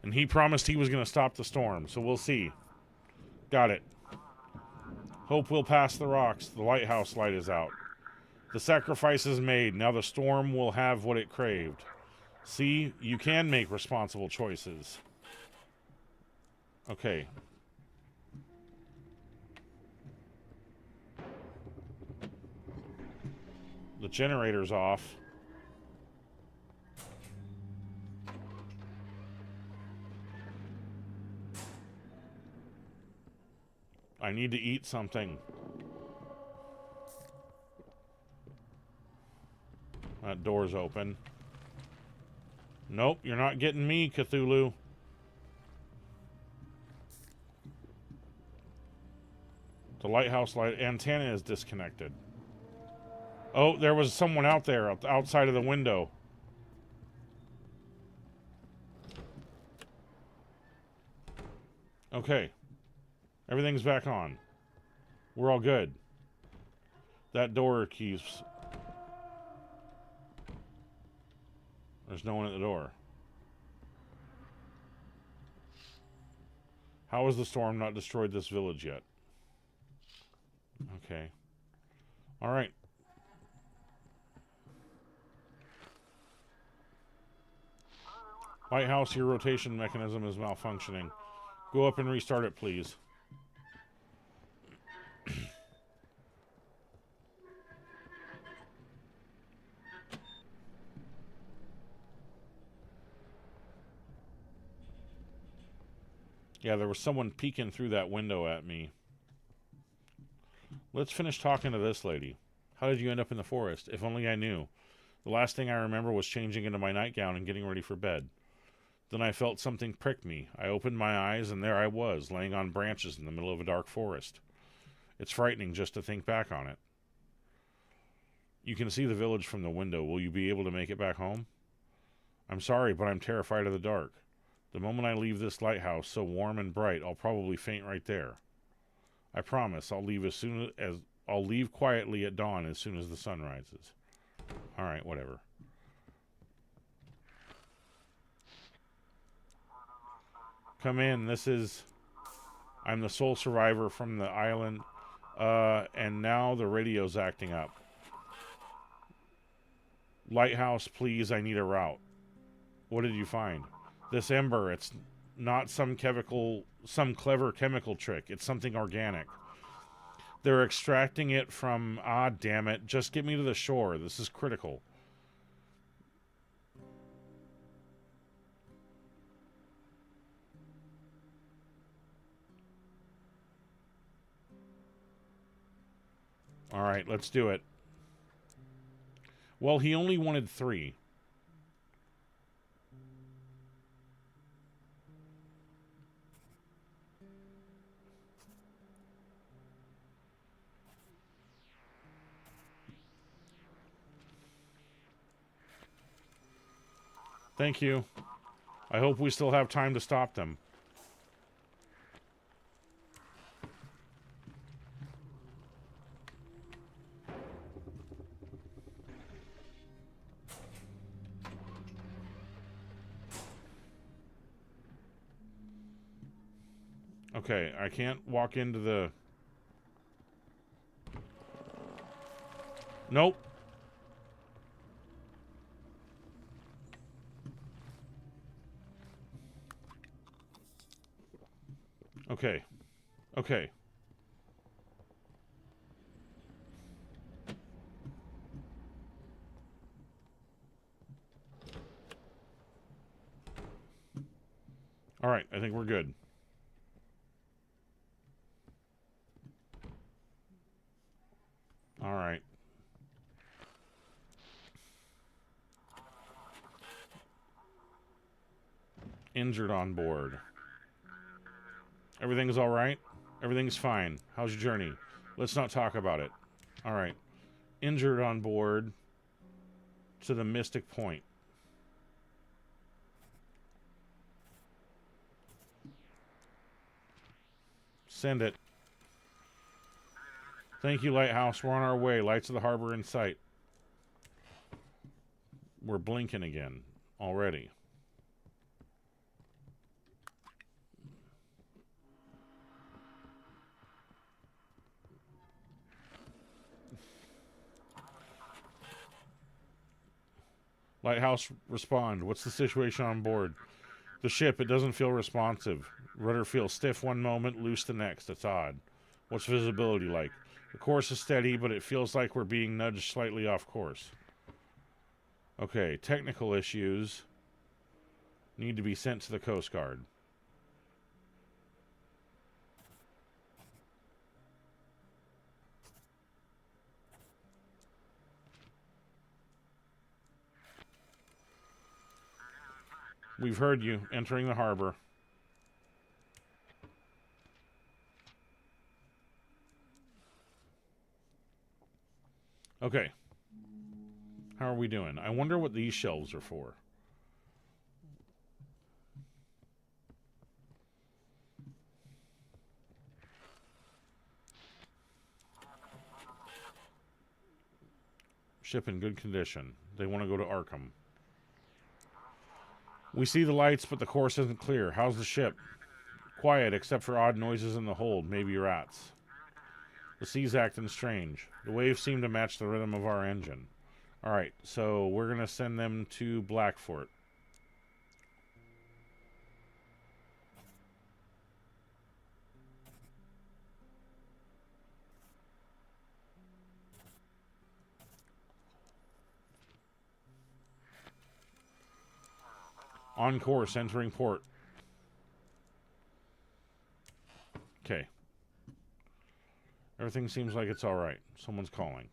And he promised he was going to stop the storm, so we'll see. Got it. Hope we'll pass the rocks. The lighthouse light is out. The sacrifice is made. Now the storm will have what it craved. See, you can make responsible choices. Okay. The generator's off. I need to eat something. That door's open. Nope, you're not getting me, Cthulhu. The lighthouse light antenna is disconnected. Oh, there was someone out there outside of the window. Okay. Everything's back on. We're all good. That door keeps... There's no one at the door. How has the storm not destroyed this village yet? Okay. Alright. Lighthouse, your rotation mechanism is malfunctioning. Go up and restart it, please. Yeah, there was someone peeking through that window at me. Let's finish talking to this lady. How did you end up in the forest? If only I knew. The last thing I remember was changing into my nightgown and getting ready for bed. Then I felt something prick me. I opened my eyes, and there I was, laying on branches in the middle of a dark forest. It's frightening just to think back on it. You can see the village from the window. Will you be able to make it back home? I'm sorry, but I'm terrified of the dark. The moment I leave this lighthouse, so warm and bright, I'll probably faint right there. I promise I'll leave quietly at dawn as soon as the sun rises. All right, whatever. Come in. I'm the sole survivor from the island, and now the radio's acting up. Lighthouse, please, I need a route. What did you find? This ember, it's not some clever chemical trick. It's something organic. They're extracting it from... Ah, damn it. Just get me to the shore. This is critical. Alright, let's do it. Well, he only wanted 3. Thank you. I hope we still have time to stop them. Okay, I can't walk into the... Nope. Okay. Okay. All right, I think we're good. All right. Injured on board. Everything's all right? Everything's fine. How's your journey? Let's not talk about it. All right. Injured on board to the Mystic Point. Send it. Thank you, Lighthouse. We're on our way. Lights of the harbor in sight. We're blinking again already. Lighthouse, respond. What's the situation on board? The ship, it doesn't feel responsive. Rudder feels stiff one moment, loose the next. It's odd. What's visibility like? The course is steady, but it feels like we're being nudged slightly off course. Okay, technical issues need to be sent to the Coast Guard. We've heard you. Entering the harbor. Okay. How are we doing? I wonder what these shelves are for. Ship in good condition. They want to go to Arkham. We see the lights, but the course isn't clear. How's the ship? Quiet, except for odd noises in the hold. Maybe rats. The sea's acting strange. The waves seem to match the rhythm of our engine. Alright, so we're going to send them to Blackfort. On course, entering port. Okay. Everything seems like it's alright. Someone's calling.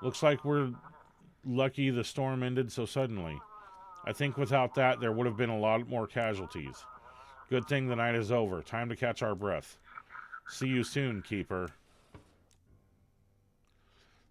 Looks like we're lucky the storm ended so suddenly. I think without that, there would have been a lot more casualties. Good thing the night is over. Time to catch our breath. See you soon, Keeper.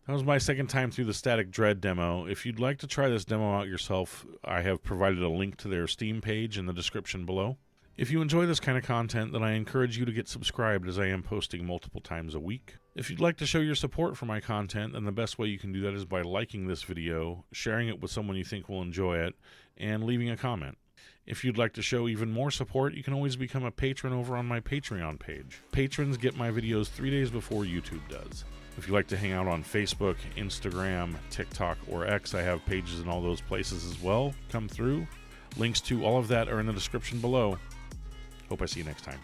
That was my second time through the Static Dread demo. If you'd like to try this demo out yourself, I have provided a link to their Steam page in the description below. If you enjoy this kind of content, then I encourage you to get subscribed, as I am posting multiple times a week. If you'd like to show your support for my content, then the best way you can do that is by liking this video, sharing it with someone you think will enjoy it, and leaving a comment. If you'd like to show even more support, you can always become a patron over on my Patreon page. Patrons get my videos 3 days before YouTube does. If you like to hang out on Facebook, Instagram, TikTok, or X, I have pages in all those places as well. Come through. Links to all of that are in the description below. Hope I see you next time.